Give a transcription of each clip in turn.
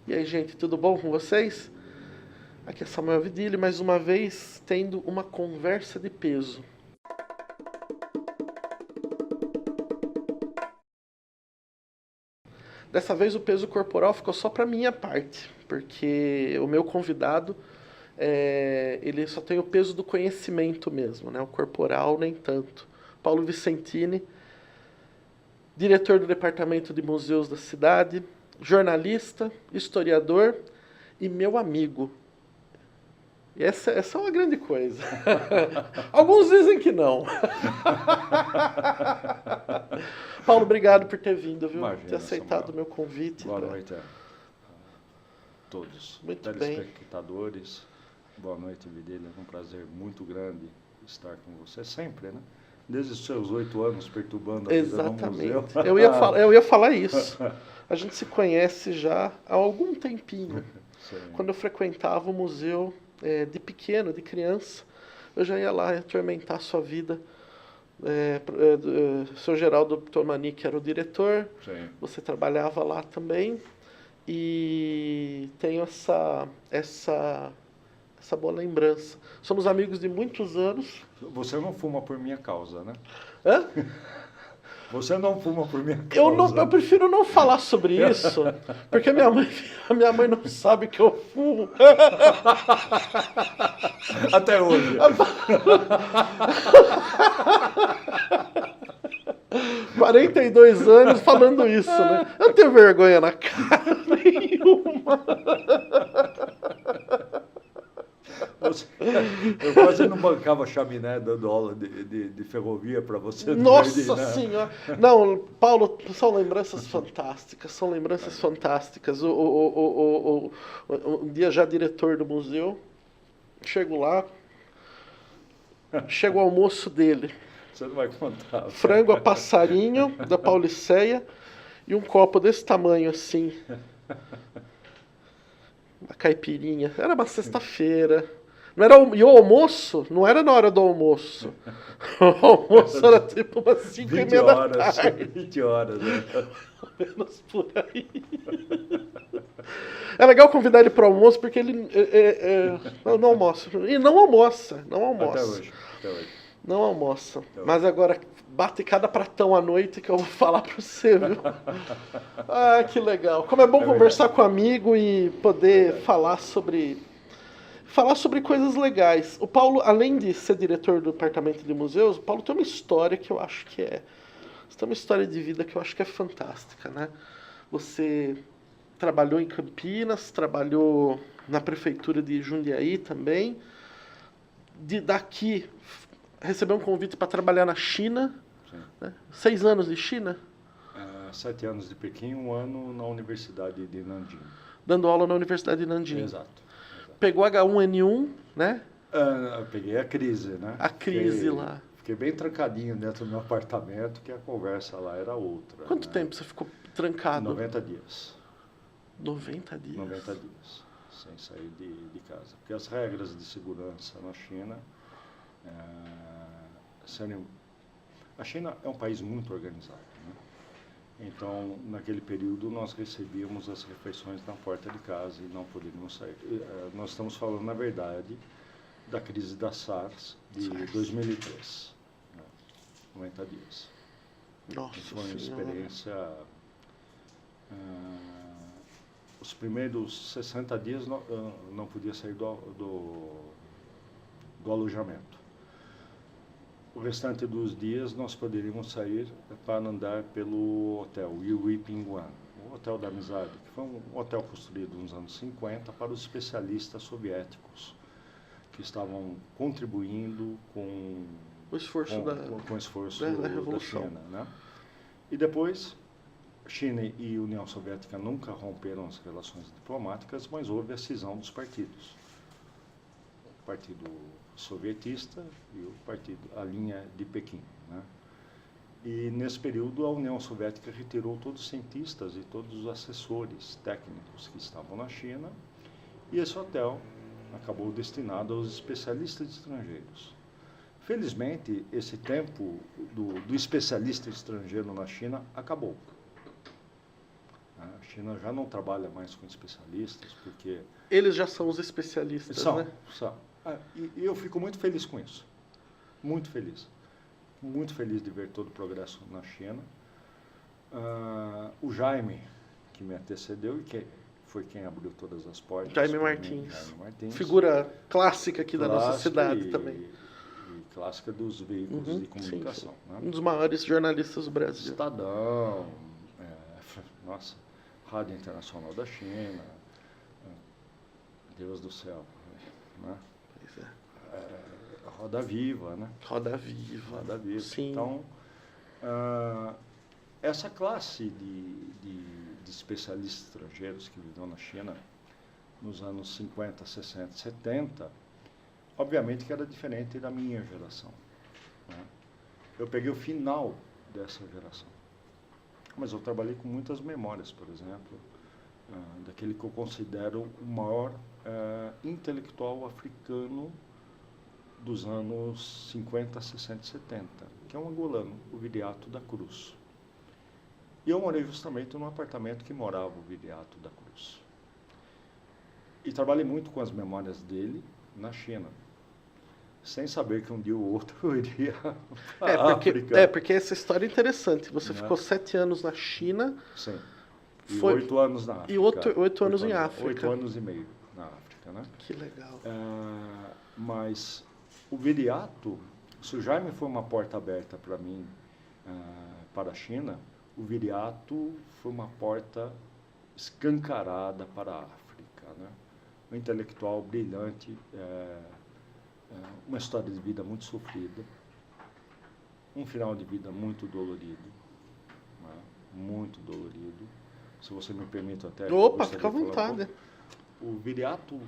E aí, gente, tudo bom com vocês? Aqui é Samuel Vidilli, mais uma vez tendo uma conversa de peso. Dessa vez o peso corporal ficou só para minha parte, porque o meu convidado ele só tem o peso do conhecimento mesmo, né? O corporal nem tanto. Paulo Vicentini, diretor do Departamento de Museus da cidade, jornalista, historiador e meu amigo. E essa é uma grande coisa. Alguns dizem que não. Paulo, obrigado por ter vindo, viu? Imagina, ter aceitado Samuel. o meu convite. Boa noite a todos. Muito telespectadores. Boa noite, Vidilli. É um prazer muito grande estar com você sempre, né? Desde os seus 8 anos perturbando a vida no museu. Exatamente. Eu ia falar isso. A gente se conhece já há algum tempinho. Sim. Quando eu frequentava o museu de pequeno, de criança, eu já ia lá atormentar a sua vida. O seu Geraldo Tomani, que era o diretor, Sim. você trabalhava lá também, e tenho essa boa lembrança. Somos amigos de muitos anos. Você não fuma por minha causa, né? Hã? Você não fuma por minha causa. Eu prefiro não falar sobre isso, porque a minha mãe não sabe que eu fumo. Até hoje. 42 anos falando isso, né? Eu não tenho vergonha na cara nenhuma. Eu quase não bancava a chaminé dando aula de ferrovia para você. Nossa Senhora! Não, Paulo, são lembranças fantásticas, são lembranças fantásticas. Um dia já diretor do museu, chego lá, chega o almoço dele. Você não vai contar. Frango a passarinho da Pauliceia e um copo desse tamanho assim. Uma caipirinha. Era uma sexta-feira. E o almoço não era na hora do almoço. O almoço era tipo umas 5:30 da tarde. 20 horas, né? Menos por aí. É legal convidar ele para o almoço porque ele não almoça. E não almoça. Até hoje. Não almoça. Mas agora bate cada pratão à noite que eu vou falar para você, viu? Ah, que legal. Como é bom conversar com um amigo e poder falar sobre coisas legais. O Paulo, além de ser diretor do departamento de museus, o Paulo tem uma história que eu acho que você tem uma história de vida que eu acho que é fantástica, né? Você trabalhou em Campinas, trabalhou na prefeitura de Jundiaí também. Daqui recebeu um convite para trabalhar na China. Né? 6 anos de China? 7 anos de Pequim, 1 ano na Universidade de Nanjing. Dando aula na Universidade de Nanjing. Exato. Pegou H1N1, né? Eu peguei a crise, né? A crise lá. Fiquei bem trancadinho dentro do meu apartamento, que a conversa lá era outra. Quanto né? tempo você ficou trancado? 90 dias. 90 dias? 90 dias, sem sair de casa. Porque as regras de segurança na China... A China é um país muito organizado, né? Então, naquele período, nós recebíamos as refeições na porta de casa e não podíamos sair. Nós estamos falando, na verdade, da crise da SARS de 2003, né? 90 dias. Nossa Foi uma Senhora. experiência... os primeiros 60 dias não podia sair do alojamento. O restante dos dias nós poderíamos sair para andar pelo hotel Yui Pingguan, o Hotel da Amizade, que foi um hotel construído nos anos 50 para os especialistas soviéticos que estavam contribuindo com O esforço da Revolução. China, né? E depois, China e União Soviética nunca romperam as relações diplomáticas, mas houve a cisão dos partidos. O Partido Sovietista e a linha de Pequim, né? E nesse período a União Soviética retirou todos os cientistas e todos os assessores técnicos que estavam na China, e esse hotel acabou destinado aos especialistas estrangeiros. Felizmente, esse tempo do especialista estrangeiro na China acabou. A China já não trabalha mais com especialistas, porque... Eles já são os especialistas, né? São. E eu fico muito feliz com isso. Muito feliz. Muito feliz de ver todo o progresso na China. O Jaime, que me antecedeu e que foi quem abriu todas as portas. Jaime Martins. Jaime Martins. Figura clássica aqui da nossa cidade também. E clássica dos veículos de comunicação. Sim. Né? Um dos maiores jornalistas do Brasil. Estadão, Rádio Internacional da China, Deus do céu, né? Pois é. Roda Viva, né? Roda Viva. Roda Viva. Sim. Então, essa classe de especialistas estrangeiros que viviam na China nos anos 50, 60, 70, obviamente que era diferente da minha geração. Né? Eu peguei o final dessa geração. Mas eu trabalhei com muitas memórias, por exemplo, daquele que eu considero o maior intelectual africano dos anos 50, 60 e 70, que é um angolano, o Viriato da Cruz. E eu morei justamente num apartamento que morava o Viriato da Cruz. E trabalhei muito com as memórias dele na China, sem saber que um dia ou outro eu iria para a África. Porque essa história é interessante. Você ficou 7 anos na China. Sim. E 8 anos na África. E 8 anos em África. 8 anos e meio na África, né? Que legal. Mas o Viriato, se o Jaime foi uma porta aberta para mim para a China, o Viriato foi uma porta escancarada para a África, né? Um intelectual brilhante, uma história de vida muito sofrida, um final de vida muito dolorido, né? Muito dolorido. Se você me permite até... Opa, fica à vontade. O Viriato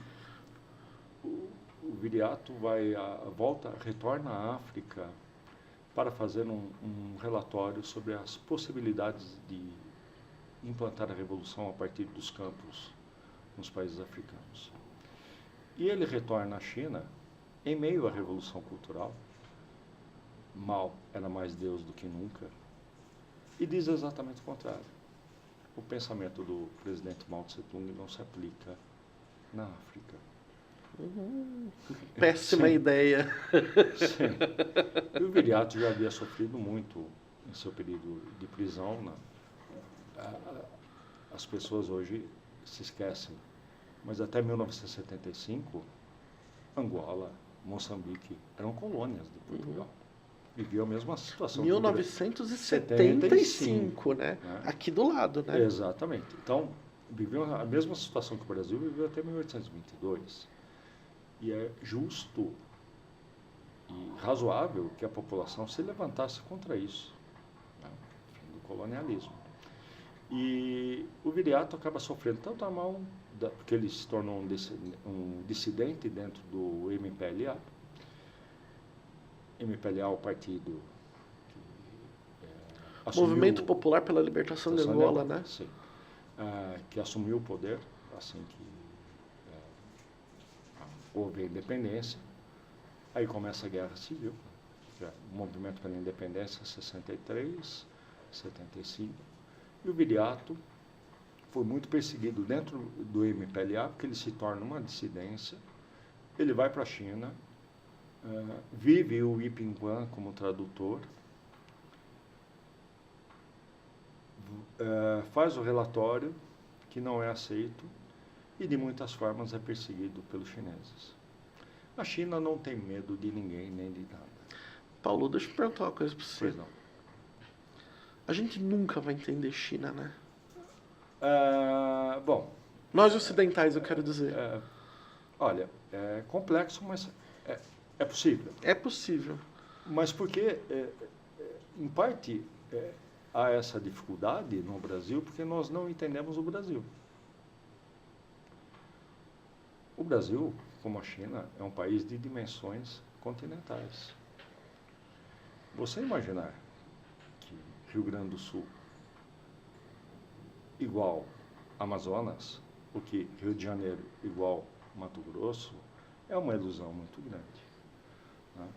retorna à África para fazer um relatório sobre as possibilidades de implantar a revolução a partir dos campos nos países africanos. E ele retorna à China em meio à Revolução Cultural. Mao era mais Deus do que nunca. E diz exatamente o contrário. O pensamento do presidente Mao Tse-tung não se aplica na África. Péssima ideia. Sim. E o Viriato já havia sofrido muito em seu período de prisão. Né? As pessoas hoje se esquecem, mas até 1975, Angola, Moçambique eram colônias de Portugal. Viviam a mesma situação. 1975, né? Aqui do lado, né? Exatamente. Então, viviam a mesma situação que o Brasil viveu até 1822. E é justo e razoável que a população se levantasse contra isso, né? Fim do colonialismo. E o Viriato acaba sofrendo tanto a mão, porque ele se tornou um dissidente dentro do MPLA. MPLA é o partido que Movimento Popular pela Libertação de Angola, né? Sim. Que assumiu o poder assim que houve a independência. Aí começa a Guerra Civil, o Movimento pela Independência, 63, 75. E o Viriato foi muito perseguido dentro do MPLA, porque ele se torna uma dissidência. Ele vai para a China, vive o Ipinguan como tradutor, faz o relatório, que não é aceito, e de muitas formas é perseguido pelos chineses. A China não tem medo de ninguém, nem de nada. Paulo, deixa eu perguntar uma coisa para você. Pois não. A gente nunca vai entender China, né? Bom... Nós ocidentais, eu quero dizer. Olha, é complexo, mas é possível. É possível. Mas porque, em parte, há essa dificuldade no Brasil, porque nós não entendemos o Brasil. O Brasil, como a China, é um país de dimensões continentais. Você imaginar que Rio Grande do Sul igual Amazonas, ou que Rio de Janeiro igual Mato Grosso, é uma ilusão muito grande. Né?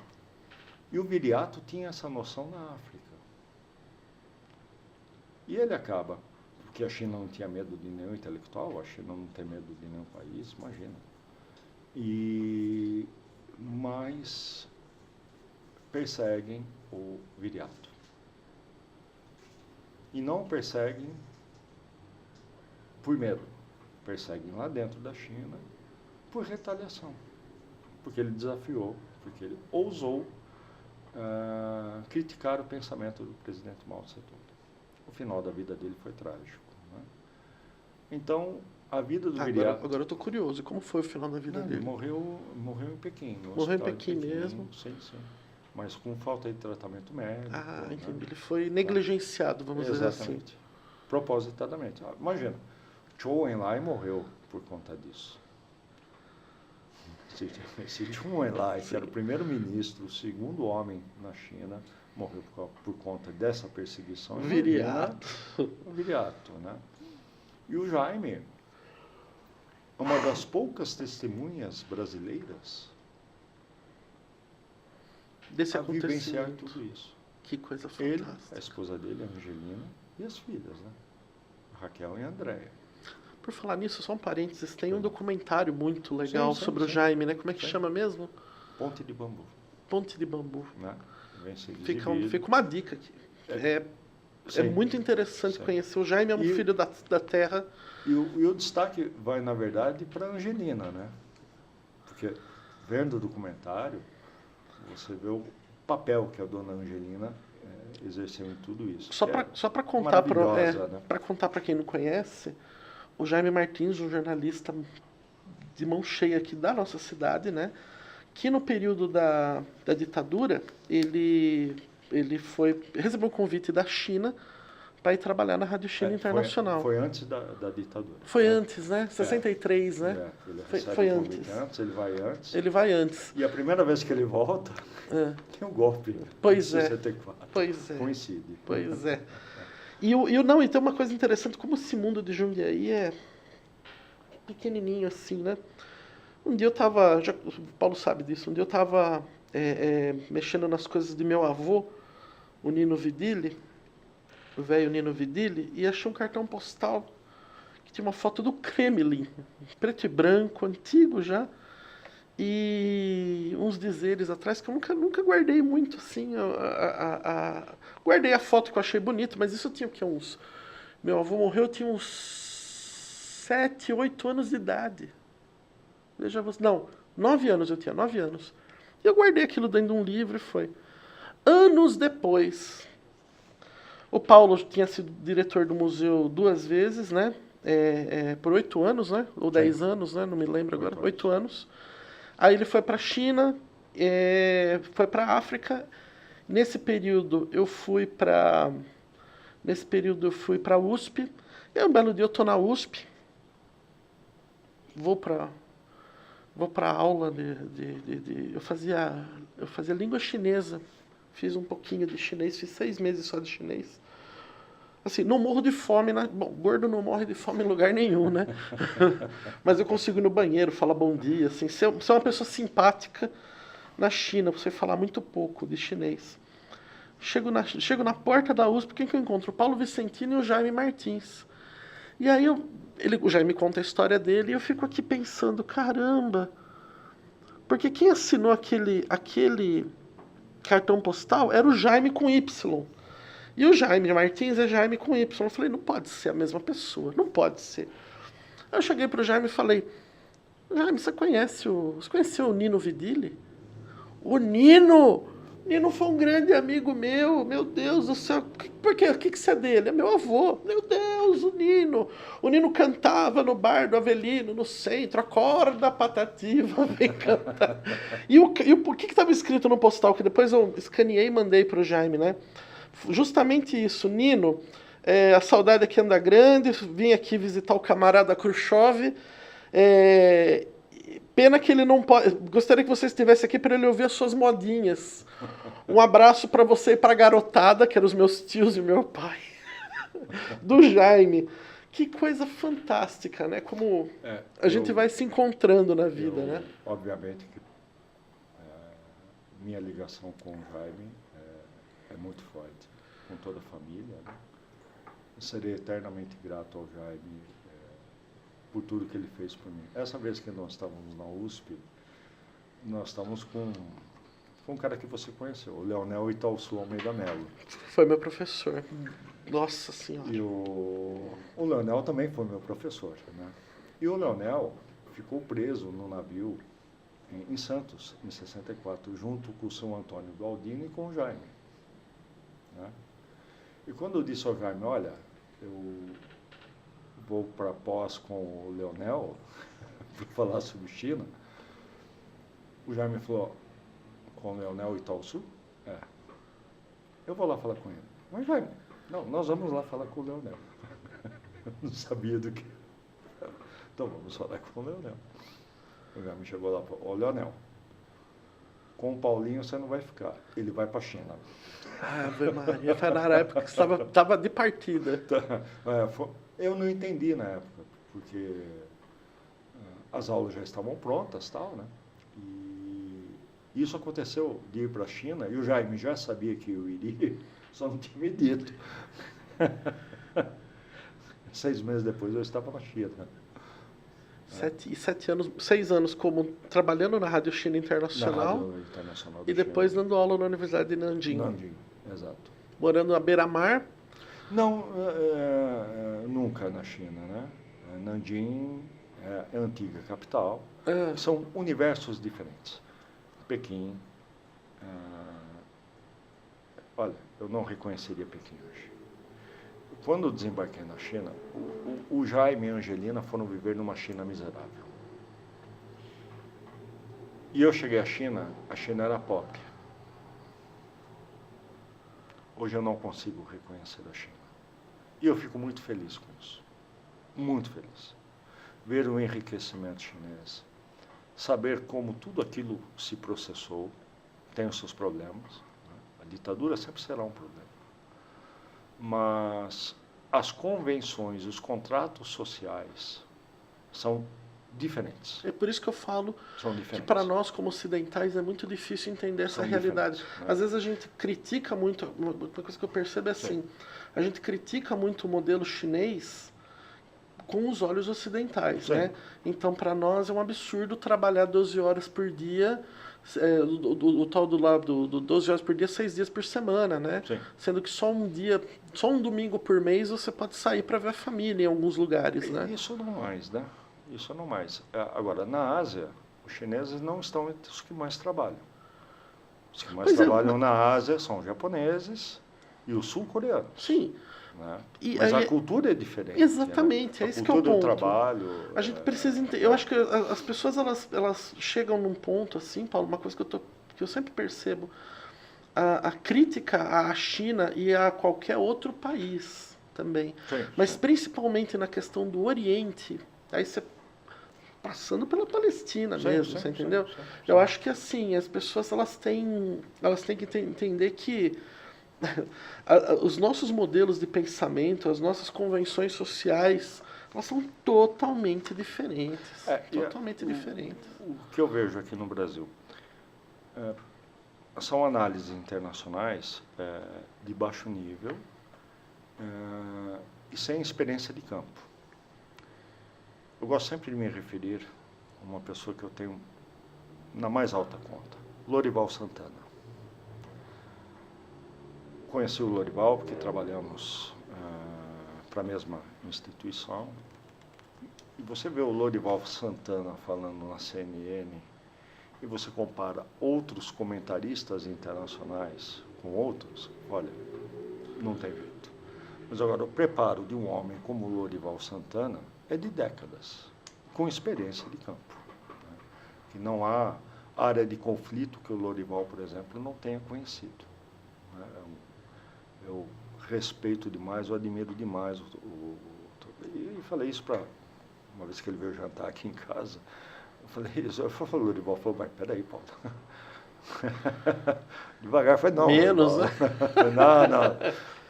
E o Viriato tinha essa noção na África. E ele acaba, que a China não tinha medo de nenhum intelectual, a China não tem medo de nenhum país, imagina. Mas perseguem o viriato. E não perseguem por medo, perseguem lá dentro da China por retaliação. Porque ele desafiou, porque ele ousou criticar o pensamento do presidente Mao Tse-tung. O final da vida dele foi trágico. Né? Então, a vida do viriato... Agora eu estou curioso. Como foi o final da vida dele? Ele morreu em Pequim. Morreu em Pequim mesmo? Sim. Mas com falta de tratamento médico. Entendi. Né? Ele foi negligenciado, vamos dizer assim. Exatamente. Propositadamente. Imagina, Zhou Enlai morreu por conta disso. Se Zhou Enlai, que era o primeiro-ministro, o segundo homem na China, morreu por conta dessa perseguição. Viriato. Viriato, né? E o Jaime, uma das poucas testemunhas brasileiras desse a vivenciar acontecimento. tudo isso. Que coisa Ele, fantástica. a esposa dele, a Angelina, e as filhas, né? Raquel e Andréia. Por falar nisso, só um parênteses, tem um documentário muito legal Sim, sobre o Jaime, né? Como é que chama mesmo? Ponte de Bambu. Ponte de Bambu. Né? Vem ser Fica exibido. uma dica aqui. É muito interessante conhecer. O Jaime é um filho da terra. E o destaque vai, na verdade, para a Angelina, né? Porque, vendo o documentário, você vê o papel que a dona Angelina exerceu em tudo isso. Só para contar né? para contar para quem não conhece, o Jaime Martins, um jornalista de mão cheia aqui da nossa cidade, né? Que no período da ditadura, ele recebeu um convite da China para ir trabalhar na Rádio China Internacional. Foi antes da ditadura. Foi antes, né? 63, né? Ele foi antes. Ele vai antes. Ele vai antes. E a primeira vez que ele volta, tem um golpe. Pois em é. 64. Pois é. Coincide. Pois é. E tem uma coisa interessante, como esse mundo de Jundiaí é pequenininho assim, né? Um dia eu estava, o Paulo sabe disso, um dia eu estava mexendo nas coisas de meu avô, o Nino Vidilli, o velho Nino Vidilli, e achei um cartão postal que tinha uma foto do Kremlin, preto e branco, antigo já, e uns dizeres atrás que eu nunca guardei muito assim. Guardei a foto que eu achei bonito, mas isso eu tinha o quê? Meu avô morreu, eu tinha uns 7, 8 anos de idade. Veja você. Não, 9 anos eu tinha, 9 anos. E eu guardei aquilo dentro de um livro e foi. Anos depois, o Paulo tinha sido diretor do museu 2 vezes, né? Por 8 anos, né? Ou 10 anos, né? Não me lembro agora. 8 anos. Aí ele foi para a China, foi para a África. Nesse período eu fui para a USP. E aí um belo dia eu estou na USP. Vou para aula eu fazia língua chinesa. Fiz um pouquinho de chinês, fiz 6 meses só de chinês. Assim, não morro de fome, né? Bom, gordo não morre de fome em lugar nenhum, né? Mas eu consigo ir no banheiro, falar bom dia, assim, ser uma pessoa simpática na China, você falar muito pouco de chinês. Chego na porta da USP, quem que eu encontro? O Paulo Vicentino e o Jaime Martins. E aí o Jaime conta a história dele e eu fico aqui pensando, caramba, porque quem assinou aquele cartão postal era o Jaime com Y. E o Jaime Martins é Jaime com Y. Eu falei, não pode ser a mesma pessoa, não pode ser. Aí eu cheguei pro Jaime e falei, Jaime, você conheceu o Nino Vidilli? O Nino! Nino foi um grande amigo meu Deus do céu. Por quê? O que você é dele? É meu avô. Meu Deus, o Nino. O Nino cantava no bar do Avelino, no centro. Acorda, Patativa, vem cantar. E o que estava escrito no postal? Que depois eu escaneei e mandei pro Jaime, né? Justamente isso. Nino, a saudade aqui anda grande. Vim aqui visitar o camarada Khrushchev. Pena que ele não pode. Gostaria que você estivesse aqui para ele ouvir as suas modinhas. Um abraço para você e para a garotada, que eram os meus tios e meu pai. Do Jaime. Que coisa fantástica, né? Como a gente vai se encontrando na vida, né? Obviamente que minha ligação com o Jaime é muito forte, com toda a família. Né? serei eternamente grato ao Jaime por tudo que ele fez por mim. Essa vez que nós estávamos na USP, nós estávamos com um cara que você conheceu, o Leonel Itaúsu Almeida Melo. Foi meu professor. Nossa Senhora. E o Leonel também foi meu professor, né? E o Leonel ficou preso no navio em Santos, em 64, junto com o São Antônio do Aldino e com o Jaime, né? E quando eu disse ao Jaime, olha, eu vou para pós com o Leonel para falar sobre China, o Jaime falou, com o Leonel Itaúsu? É. Eu vou lá falar com ele. Mas Jaime, não, nós vamos lá falar com o Leonel. Não sabia do que. Então vamos falar com o Leonel. O Jaime chegou lá e falou, ô Leonel, com o Paulinho você não vai ficar, ele vai para a China. Ave Maria, foi na época que estava de partida. Eu não entendi na época, porque as aulas já estavam prontas, tal, né? E isso aconteceu de ir para a China, e o Jaime já sabia que eu iria, só não tinha me dito. 6 meses depois eu estava na China. 6 anos como trabalhando na Rádio China Internacional, Na Rádio Internacional e depois dando aula na Universidade de Nanjing. Nanjing, exato. Morando na beira-mar. Não, nunca na China, né? Nanjing é a antiga capital. São universos diferentes. Pequim. Olha, eu não reconheceria Pequim hoje. Quando eu desembarquei na China, o Jaime e a Angelina foram viver numa China miserável. E eu cheguei à China, a China era pobre. Hoje eu não consigo reconhecer a China. E eu fico muito feliz com isso. Muito feliz. Ver o enriquecimento chinês. Saber como tudo aquilo se processou, tem os seus problemas, né? A ditadura sempre será um problema. Mas as convenções, os contratos sociais são diferentes. É por isso que eu falo que para nós, como ocidentais, é muito difícil entender essa realidade. Né? Às vezes a gente critica muito, uma coisa que eu percebo é assim, a gente critica muito o modelo chinês com os olhos ocidentais, né? Então, para nós é um absurdo trabalhar 12 horas por dia, o tal do lado do 12 horas por dia, 6 dias por semana, né? Sim. Sendo que só um domingo por mês você pode sair para ver a família em alguns lugares, né? Isso não mais, né? Isso não mais. Agora, na Ásia, os chineses não estão entre os que mais trabalham. Os que mais trabalham na Ásia são os japoneses e os sul-coreanos. Sim. Né? Mas a cultura é diferente. Exatamente, né? é esse que é o ponto. A cultura do trabalho... A gente precisa entender. Eu acho que as pessoas elas chegam num ponto assim, Paulo, uma coisa que eu sempre percebo, a crítica à China e a qualquer outro país também. Mas principalmente na questão do Oriente, aí você passando pela Palestina mesmo, você entendeu? Eu acho que assim, as pessoas elas têm que entender que os nossos modelos de pensamento, as nossas convenções sociais, elas são totalmente diferentes. Totalmente diferentes. O que eu vejo aqui no Brasil são análises internacionais de baixo nível e sem experiência de campo. Eu gosto sempre de me referir a uma pessoa que eu tenho na mais alta conta, Lorival Santana. Conheci o Lorival porque trabalhamos para a mesma instituição. E você vê o Lorival Santana falando na CNN e você compara outros comentaristas internacionais com outros, olha, não tem jeito. Mas agora, o preparo de um homem como o Lorival Santana é de décadas, com experiência de campo. Né? Que não há área de conflito que o Lorival, por exemplo, não tenha conhecido. Né? Eu respeito demais, eu admiro demais. E falei isso para uma vez que ele veio jantar aqui em casa. Eu falei isso, eu falei, o Lorival falou, mas peraí, Paulo. Devagar, eu falei, não. Menos, né? Não.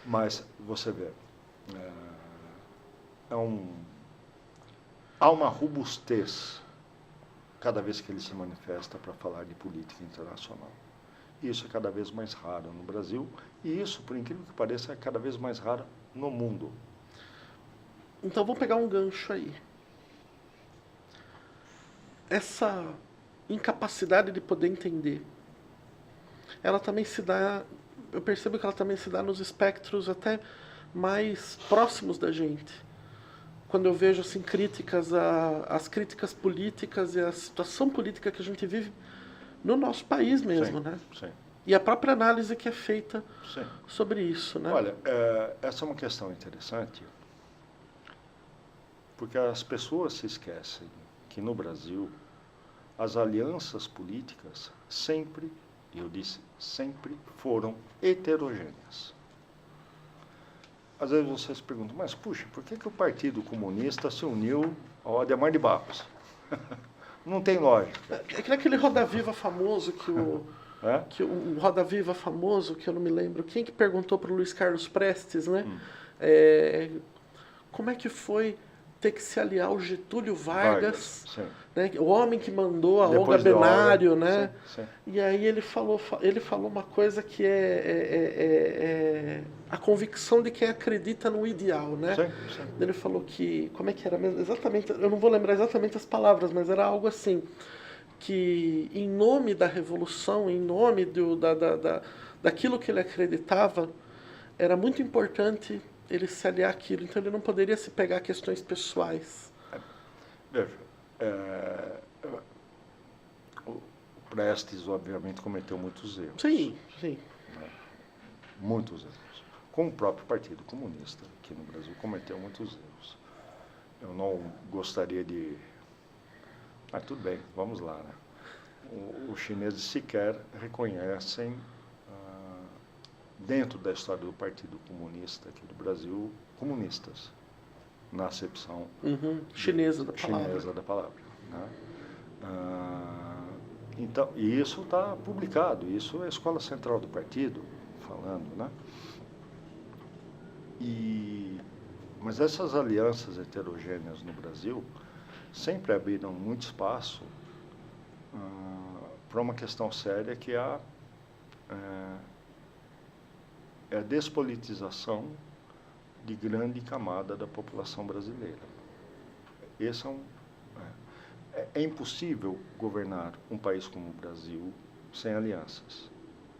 Mas você vê, há uma robustez cada vez que ele se manifesta para falar de política internacional. Isso é cada vez mais raro no Brasil, e isso, por incrível que pareça, é cada vez mais raro no mundo. Então vamos pegar um gancho aí. Essa incapacidade de poder entender, ela também se dá, eu percebo que ela também se dá nos espectros até mais próximos da gente. Quando eu vejo assim críticas às críticas políticas e à situação política que a gente vive no nosso país mesmo, Sim, né? sim. E a própria análise que é feita Sim. sobre isso, né? Olha, essa é uma questão interessante, porque as pessoas se esquecem que no Brasil as alianças políticas sempre, eu disse, sempre foram heterogêneas. Às vezes vocês perguntam, mas puxa, por que o Partido Comunista se uniu ao Adhemar de Barros? Não tem lógica. É que naquele Roda Viva famoso que o Roda Viva famoso, que eu não me lembro, quem que perguntou para o Luiz Carlos Prestes, né? Como é que foi ter que se aliar ao Getúlio Vargas, né? O homem que mandou a Olga Benário, né? Sim. E aí ele falou uma coisa que é a convicção de quem acredita no ideal, né? Sim. Ele falou que, como é que era mesmo? Exatamente, eu não vou lembrar exatamente as palavras, mas era algo assim, que em nome da revolução, em nome daquilo que ele acreditava, era muito importante ele se aliar àquilo, então ele não poderia se pegar a questões pessoais. Veja, o Prestes, obviamente, cometeu muitos erros. Sim. Né? Muitos erros. Como o próprio Partido Comunista, aqui no Brasil, cometeu muitos erros. Eu não gostaria de... Mas tudo bem, vamos lá, né? Os chineses sequer reconhecem, dentro da história do Partido Comunista aqui do Brasil, comunistas, na acepção chinesa da palavra. Né? Então, e isso está publicado, isso é a Escola Central do Partido falando, né? Mas essas alianças heterogêneas no Brasil sempre abriram muito espaço para uma questão séria que é a despolitização de grande camada da população brasileira. Esse é impossível governar um país como o Brasil sem alianças.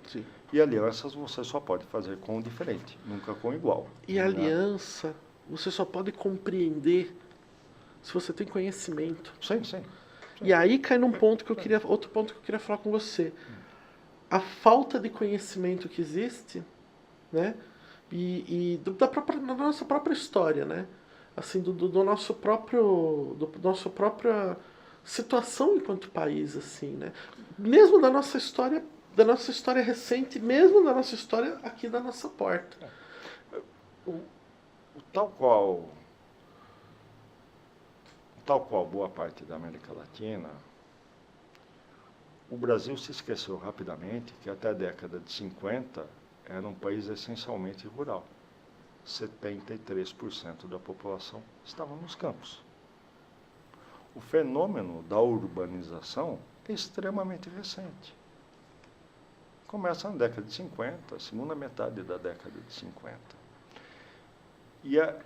Sim. E alianças você só pode fazer com o diferente, nunca com o igual. E a aliança você só pode compreender se você tem conhecimento. Sim. E aí cai num ponto que outro ponto que eu queria falar com você. A falta de conhecimento que existe, né? Da nossa própria história, né? Assim, do nossa própria situação enquanto país, assim, né? Mesmo da nossa história recente, mesmo da nossa história aqui da nossa porta. Tal qual boa parte da América Latina, o Brasil se esqueceu rapidamente que até a década de 50 era um país essencialmente rural. 73% da população estava nos campos. O fenômeno da urbanização é extremamente recente. Começa na década de 50, segunda metade da década de 50.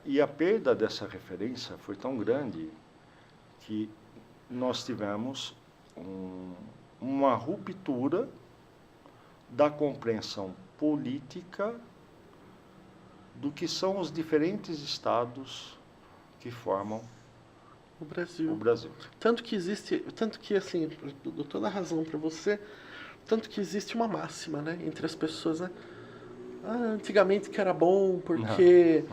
E a perda dessa referência foi tão grande que nós tivemos uma ruptura da compreensão política do que são os diferentes estados que formam o Brasil. Tanto que assim, eu dou toda a razão para você, tanto que existe uma máxima, né, entre as pessoas, né? Antigamente que era bom, porque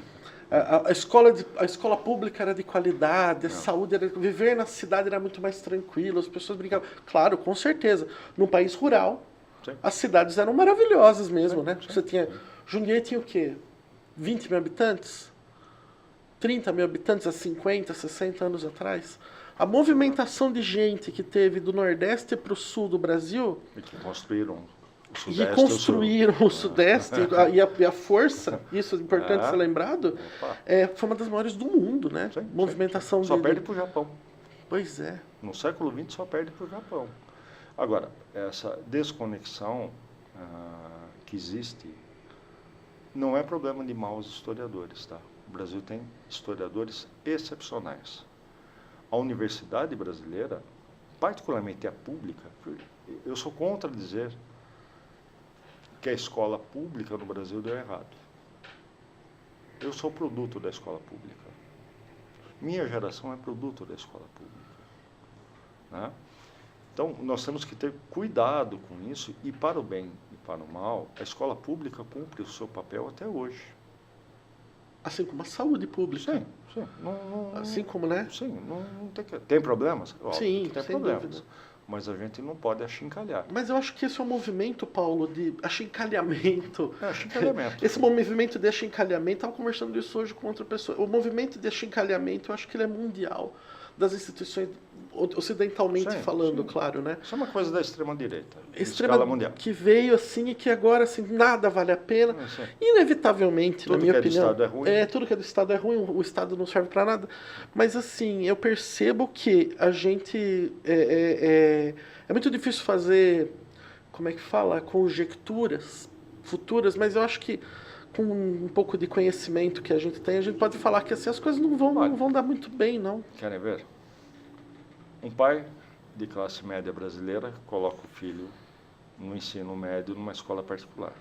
a escola pública era de qualidade, a saúde viver na cidade era muito mais tranquilo, as pessoas brincavam. Claro, com certeza, num país rural, as cidades eram maravilhosas mesmo, né? Você tinha, Jundiaí tinha o quê? 20 mil habitantes? 30 mil habitantes há 50, 60 anos atrás? A movimentação de gente que teve do Nordeste para o Sul do Brasil... E que construíram o Sudeste, e a força, isso é importante ser lembrado, foi uma das maiores do mundo, né? Movimentação só perde para o Japão. Pois é. No século XX só perde para o Japão. Agora, essa desconexão que existe não é problema de maus historiadores, tá? O Brasil tem historiadores excepcionais. A universidade brasileira, particularmente a pública, eu sou contra dizer que a escola pública no Brasil deu errado. Eu sou produto da escola pública. Minha geração é produto da escola pública. Né? Então, nós temos que ter cuidado com isso, e para o bem e para o mal, a escola pública cumpre o seu papel até hoje. Assim como a saúde pública. Sim, sim. Assim como, né? Sim, não tem que... Tem problemas? Óbvio Sim, que tem sem problemas. dúvida. Mas a gente não pode achincalhar. Mas eu acho que esse é um movimento, Paulo, de achincalhamento. É achincalhamento. Esse movimento de achincalhamento, estava conversando isso hoje com outra pessoa. O movimento de achincalhamento, eu acho que ele é mundial. Das instituições, ocidentalmente falando, claro, né? Isso é uma coisa da extrema-direita, Extrema escala mundial. Que veio assim e que agora assim, nada vale a pena. Inevitavelmente, Tudo na minha que é opinião. do Estado é ruim. Tudo que é do Estado é ruim, o Estado não serve para nada. Mas assim, eu percebo que a gente. É muito difícil fazer, como é que fala? Conjecturas futuras, mas eu acho que com um pouco de conhecimento que a gente tem, a gente pode falar que assim, as coisas não vão dar muito bem, não. Querem ver? Um pai de classe média brasileira coloca o filho no ensino médio numa escola particular.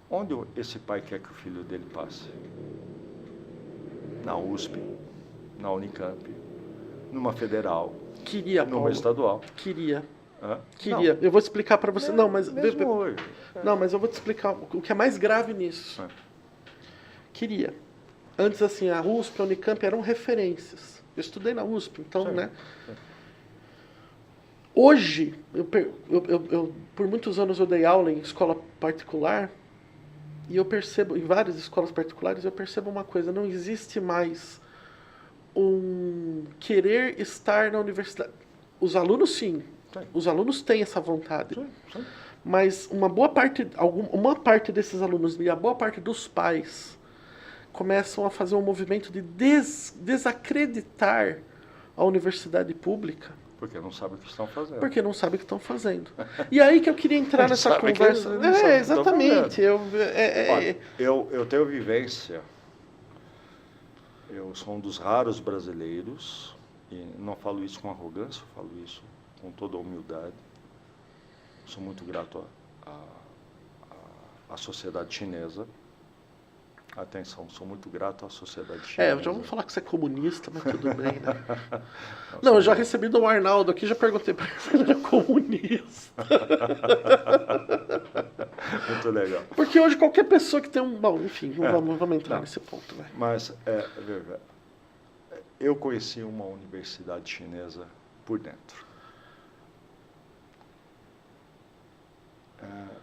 Onde esse pai quer que o filho dele passe? Na USP, na Unicamp, numa federal, Queria, numa Paulo. estadual. Queria. Hã? Queria. Não. Eu vou explicar para você. Não, mas Mesmo hoje. não, mas eu vou te explicar o que é mais grave nisso. Queria. Antes, assim, a USP, a Unicamp eram referências. Eu estudei na USP, então, Sim, né? sim. Hoje, eu por muitos anos eu dei aula em escola particular e eu percebo, em várias escolas particulares, eu percebo uma coisa: não existe mais um querer estar na universidade. Os alunos, sim. Os alunos têm essa vontade. Sim. Mas uma parte desses alunos e a boa parte dos pais começam a fazer um movimento de desacreditar a universidade pública. Porque não sabem o que estão fazendo. Porque não sabem o que estão fazendo. E aí que eu queria entrar nessa Sabe que conversa. eles não sabem o que estão Exatamente. Olha, eu tenho vivência. Eu sou um dos raros brasileiros, e não falo isso com arrogância, eu falo isso com toda a humildade. Sou muito grato à sociedade chinesa. Atenção, sou muito grato à sociedade chinesa. Já vamos falar que você é comunista, mas tudo bem, né? Não, eu já recebi do Arnaldo aqui, já perguntei para ele se ele era comunista. Muito legal. Porque hoje qualquer pessoa que tem um... Bom, enfim, vamos entrar nesse ponto. Né? Mas, veja, eu conheci uma universidade chinesa por dentro.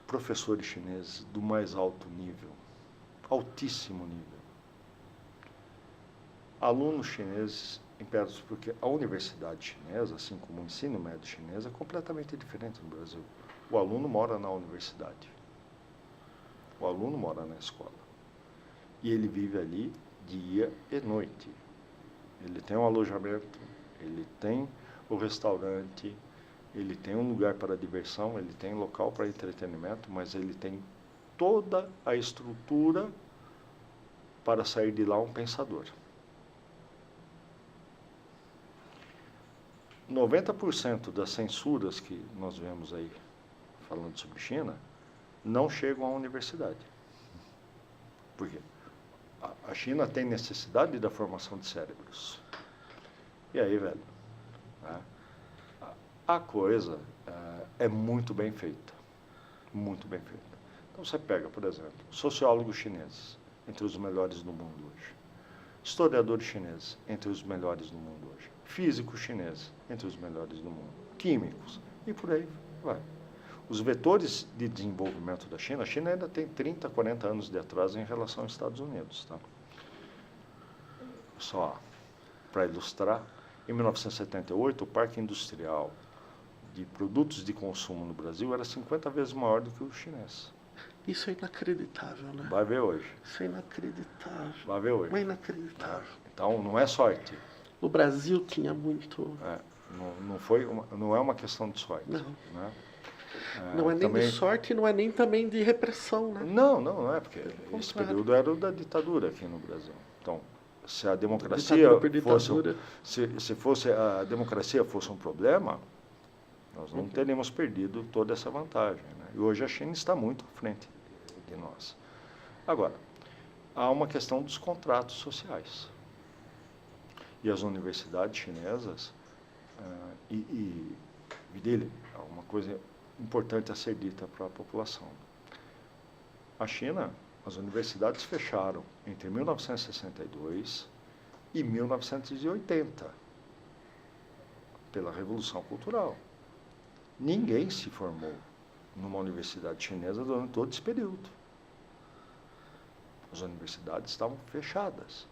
Professores chineses do mais alto nível, altíssimo nível. Alunos chineses imperos, porque a universidade chinesa, assim como o ensino médio chinês, é completamente diferente no Brasil. O aluno mora na universidade. O aluno mora na escola. E ele vive ali dia e noite. Ele tem um alojamento, ele tem o restaurante, ele tem um lugar para diversão, ele tem local para entretenimento, mas ele tem toda a estrutura para sair de lá um pensador. 90% das censuras que nós vemos aí, falando sobre China, não chegam à universidade. Por quê? A China tem necessidade da formação de cérebros. E aí, velho, né? A coisa é muito bem feita. Muito bem feita. Então você pega, por exemplo, sociólogos chineses, entre os melhores do mundo hoje. Historiadores chineses, entre os melhores do mundo hoje. Físicos chineses, entre os melhores do mundo. Químicos, e por aí vai. Os vetores de desenvolvimento da China, a China ainda tem 30, 40 anos de atraso em relação aos Estados Unidos. Tá? Só para ilustrar, em 1978, o parque industrial de produtos de consumo no Brasil era 50 vezes maior do que o chinês. Isso é inacreditável, né? Vai ver hoje. Isso é inacreditável. Vai ver hoje. É inacreditável. Então, não é sorte. O Brasil tinha muito... Não é uma questão de sorte. Não. Né? Não é nem também... de sorte e não é nem também de repressão, né? Não é, porque esse período era o da ditadura aqui no Brasil. Então, se a democracia se fosse a democracia fosse um problema, nós não teríamos perdido toda essa vantagem, né? E hoje a China está muito à frente de nós. Agora, há uma questão dos contratos sociais. E as universidades chinesas, dele, uma coisa importante a ser dita para a população. A China, as universidades fecharam entre 1962 e 1980, pela Revolução Cultural. Ninguém se formou numa universidade chinesa durante todo esse período. As universidades estavam fechadas.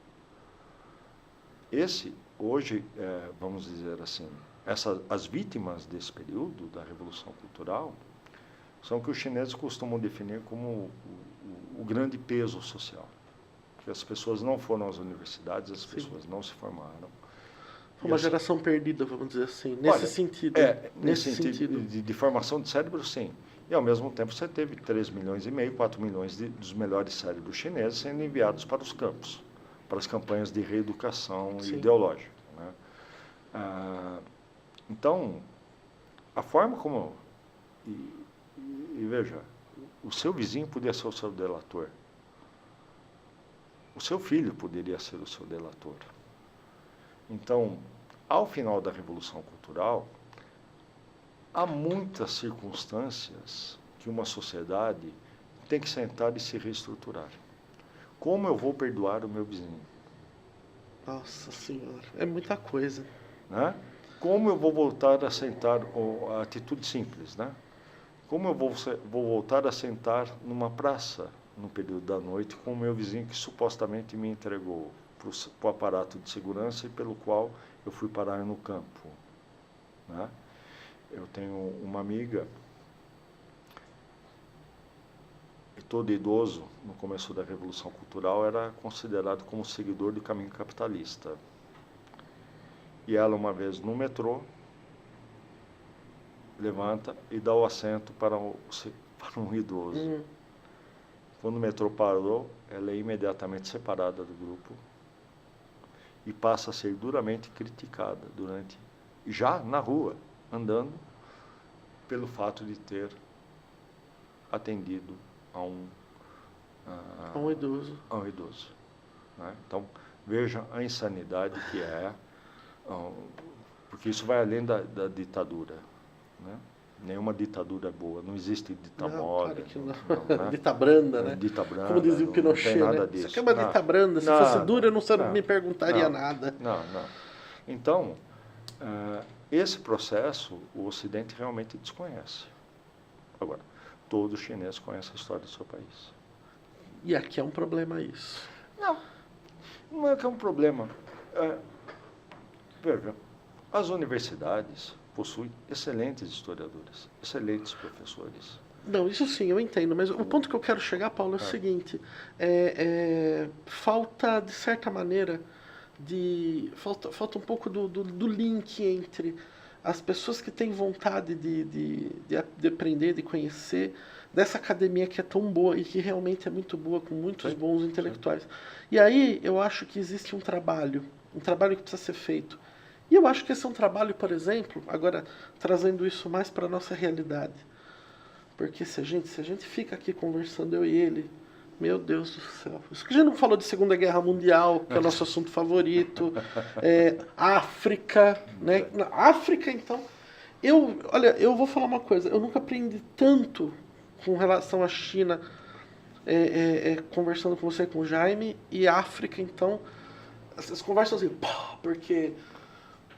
Hoje, vamos dizer assim, as vítimas desse período da Revolução Cultural são o que os chineses costumam definir como o grande peso social. Que as pessoas não foram às universidades, as pessoas não se formaram. Foi uma geração perdida, vamos dizer assim, nesse sentido. Nesse sentido de formação de cérebro, sim. E, ao mesmo tempo, você teve 3,5 milhões, 4 milhões dos melhores cérebros chineses sendo enviados para os campos, para as campanhas de reeducação ideológica, né? Então, a forma como... E veja, o seu vizinho podia ser o seu delator. O seu filho poderia ser o seu delator. Então, ao final da Revolução Cultural, há muitas circunstâncias que uma sociedade tem que sentar e se reestruturar. Como eu vou perdoar o meu vizinho? Nossa Senhora, é muita coisa. Né? Como eu vou voltar a sentar, a atitude simples, né? Como eu vou voltar a sentar numa praça no período da noite com o meu vizinho que supostamente me entregou para o aparato de segurança e pelo qual eu fui parar no campo, né? Eu tenho uma amiga, e todo idoso, no começo da Revolução Cultural, era considerado como seguidor do caminho capitalista. E ela, uma vez no metrô, levanta e dá o assento para um idoso. Quando o metrô parou, ela é imediatamente separada do grupo e passa a ser duramente criticada já na rua, andando, pelo fato de ter atendido a um idoso. Né? Então, veja a insanidade que é, porque isso vai além da ditadura. Né? Nenhuma ditadura é boa, não existe dita mole. Claro que não. Dita branda, né? Dita branda, como dizia o Pinochet, né? Isso aqui é uma dita branda, se fosse dura eu não me perguntaria nada. Não. Então, esse processo o Ocidente realmente desconhece. Agora, todo chinês conhece a história do seu país. E aqui é um problema isso. Não é que é um problema. Veja, as universidades possuem excelentes historiadores, excelentes professores. Não, isso sim, eu entendo, mas o ponto que eu quero chegar, Paulo, é o seguinte, falta, de certa maneira, falta um pouco do link entre as pessoas que têm vontade de aprender, de conhecer, dessa academia que é tão boa e que realmente é muito boa, com muitos bons intelectuais. E aí eu acho que existe um trabalho que precisa ser feito. E eu acho que esse é um trabalho, por exemplo, agora trazendo isso mais para a nossa realidade. Porque se a gente fica aqui conversando, eu e ele, meu Deus do céu. Isso que a gente não falou de Segunda Guerra Mundial, que é o nosso assunto favorito, África, né? Na África, então, eu vou falar uma coisa, eu nunca aprendi tanto com relação à China, conversando com você, com o Jaime, e África, então, essas conversas assim, porque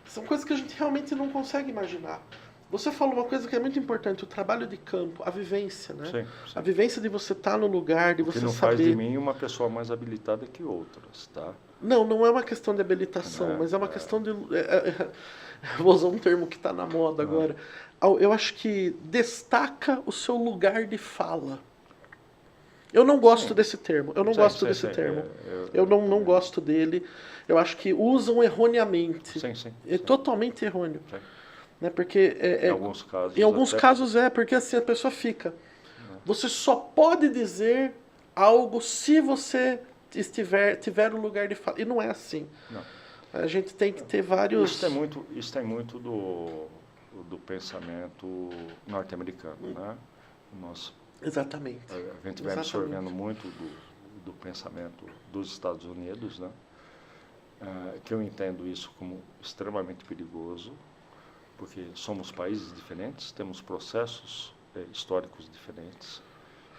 são coisas que a gente realmente não consegue imaginar. Você falou uma coisa que é muito importante, o trabalho de campo, a vivência, né? Sim. A vivência de você estar no lugar, de você saber... Que não faz de mim uma pessoa mais habilitada que outras, tá? Não é uma questão de habilitação, mas é uma questão de... vou usar um termo que está na moda agora. Eu acho que destaca o seu lugar de fala. Eu não gosto desse termo. Eu não gosto desse termo. Eu não gosto dele. Eu acho que usam erroneamente. Sim. É totalmente errôneo. Sim. né? Porque Em alguns casos. em alguns até- casos porque assim a pessoa fica. Você só pode dizer algo se você tiver o lugar de fala. E não é assim. Não. A gente tem que ter vários. Isso tem muito do pensamento norte-americano, né? Nós, Exatamente. a gente vem absorvendo muito do pensamento dos Estados Unidos, né? Que eu entendo isso como extremamente perigoso, porque somos países diferentes, temos processos históricos diferentes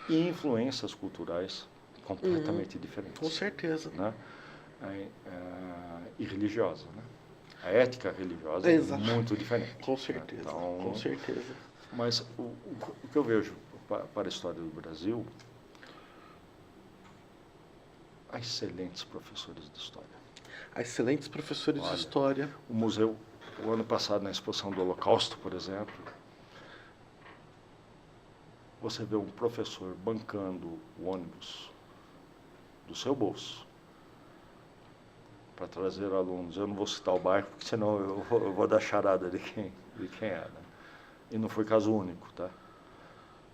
e influências culturais completamente diferentes. Com certeza. Né? E religiosa, né? A ética religiosa Exato. é muito diferente. Com certeza, Né? Então, com certeza. Mas o que eu vejo para a história do Brasil, há excelentes professores de história. Há excelentes professores Olha, de história. O museu, o ano passado, na exposição do Holocausto, por exemplo, você vê um professor bancando o ônibus do seu bolso para trazer alunos. Eu não vou citar o bairro, porque senão eu vou dar charada de quem é. Né? E não foi caso único, tá?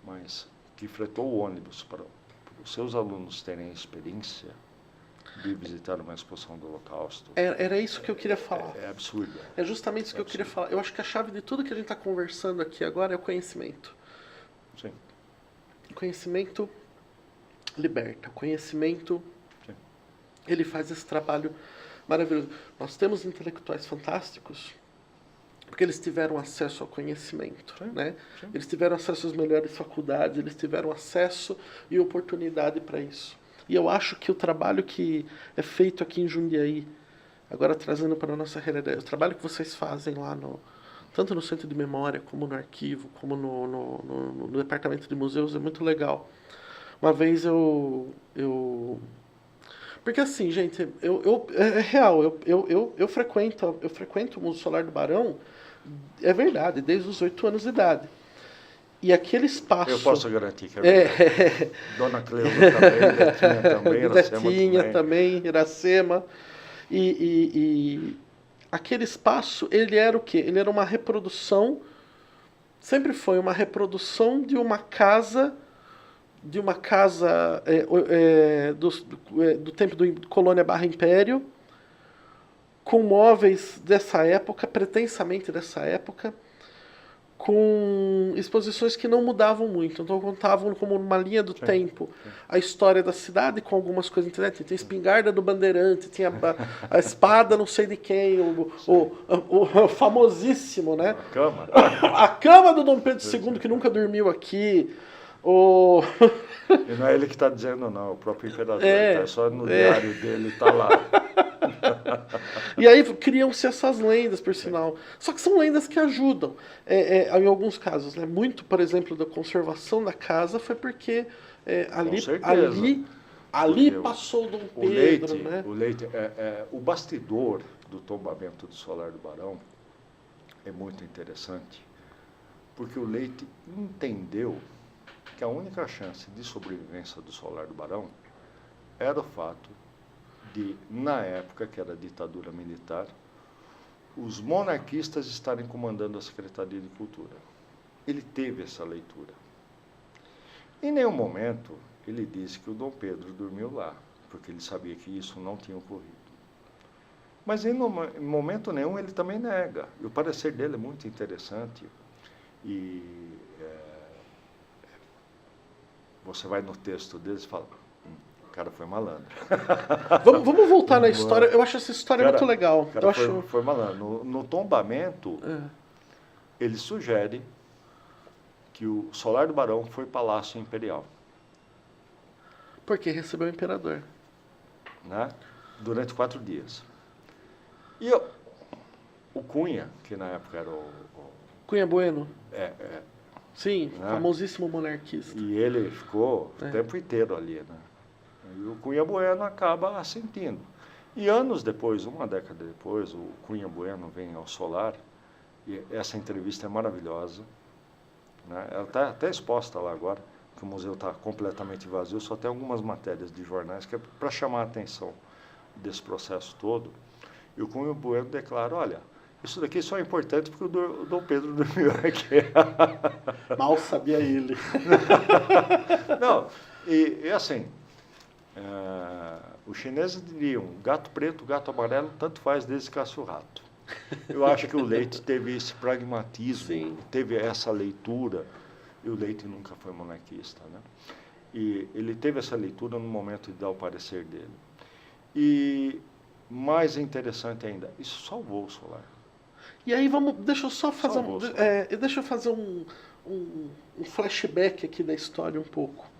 Mas que fretou o ônibus para os seus alunos terem a experiência de visitar uma exposição do Holocausto. Era isso que eu queria falar. É absurdo. É justamente isso que eu queria falar. Eu acho que a chave de tudo que a gente está conversando aqui agora é o conhecimento. Sim. O conhecimento liberta. O conhecimento, Sim. ele faz esse trabalho maravilhoso. Nós temos intelectuais fantásticos porque eles tiveram acesso ao conhecimento, Sim, né? sim. Eles tiveram acesso às melhores faculdades, eles tiveram acesso e oportunidade para isso. E eu acho que o trabalho que é feito aqui em Jundiaí, agora trazendo para a nossa realidade, o trabalho que vocês fazem lá tanto no Centro de Memória, como no arquivo, como no Departamento de Museus, é muito legal. Uma vez porque assim, gente, é real, eu frequento o Museu Solar do Barão, é verdade, desde os 8 anos de idade. E aquele espaço... Eu posso garantir que é verdade. Dona Cleusa também, Betinha também, Iracema Betinha também, Iracema. E aquele espaço, ele era o quê? Ele era uma reprodução, sempre foi uma reprodução de uma casa do tempo do Colônia Barra Império, com móveis dessa época, pretensamente dessa época, com exposições que não mudavam muito. Então contavam como uma linha do tempo a história da cidade com algumas coisas interessantes. Tem a espingarda do Bandeirante, tinha a espada não sei de quem, o famosíssimo, né? A cama. A cama do Dom Pedro II, que nunca dormiu aqui. E não é ele que está dizendo, não, é o próprio imperador. Tá? Só no diário dele está lá. E aí criam-se essas lendas, por sinal. Só que são lendas que ajudam. Em alguns casos, né? Muito, por exemplo, da conservação da casa foi porque ali passou o Dom Pedro. O bastidor do tombamento do Solar do Barão é muito interessante, porque o Leite entendeu que a única chance de sobrevivência do Solar do Barão era o fato de, na época que era a ditadura militar, os monarquistas estarem comandando a Secretaria de Cultura. Ele teve essa leitura. Em nenhum momento ele disse que o Dom Pedro dormiu lá, porque ele sabia que isso não tinha ocorrido. Mas em momento nenhum ele também nega. E o parecer dele é muito interessante. E você vai no texto deles e fala, o cara foi malandro. Vamos voltar na história. Eu acho essa história muito legal. Foi malandro. No tombamento, ele sugere que o Solar do Barão foi Palácio Imperial. Porque recebeu o imperador. Né? Durante 4 dias. E o Cunha, que na época era o Cunha Bueno. Sim, né? famosíssimo monarquista. E ele ficou o tempo inteiro ali, né? E o Cunha Bueno acaba assentindo. E anos depois, uma década depois, o Cunha Bueno vem ao Solar, e essa entrevista é maravilhosa, né? Ela está até exposta lá agora, que o museu está completamente vazio, só tem algumas matérias de jornais que é para chamar a atenção desse processo todo. E o Cunha Bueno declara, olha, Isso daqui só é importante porque o Dom Pedro dormiu aqui. Mal sabia ele. Não, e assim, os chineses diriam, gato preto, gato amarelo, tanto faz desde que caça o rato. Eu acho que o Leite teve esse pragmatismo, Sim. teve essa leitura, e o Leite nunca foi monarquista, né? E ele teve essa leitura no momento de dar o parecer dele. E mais interessante ainda, isso salvou o Solar. E aí deixa eu só fazer Salvou, deixa eu fazer um flashback aqui da história um pouco.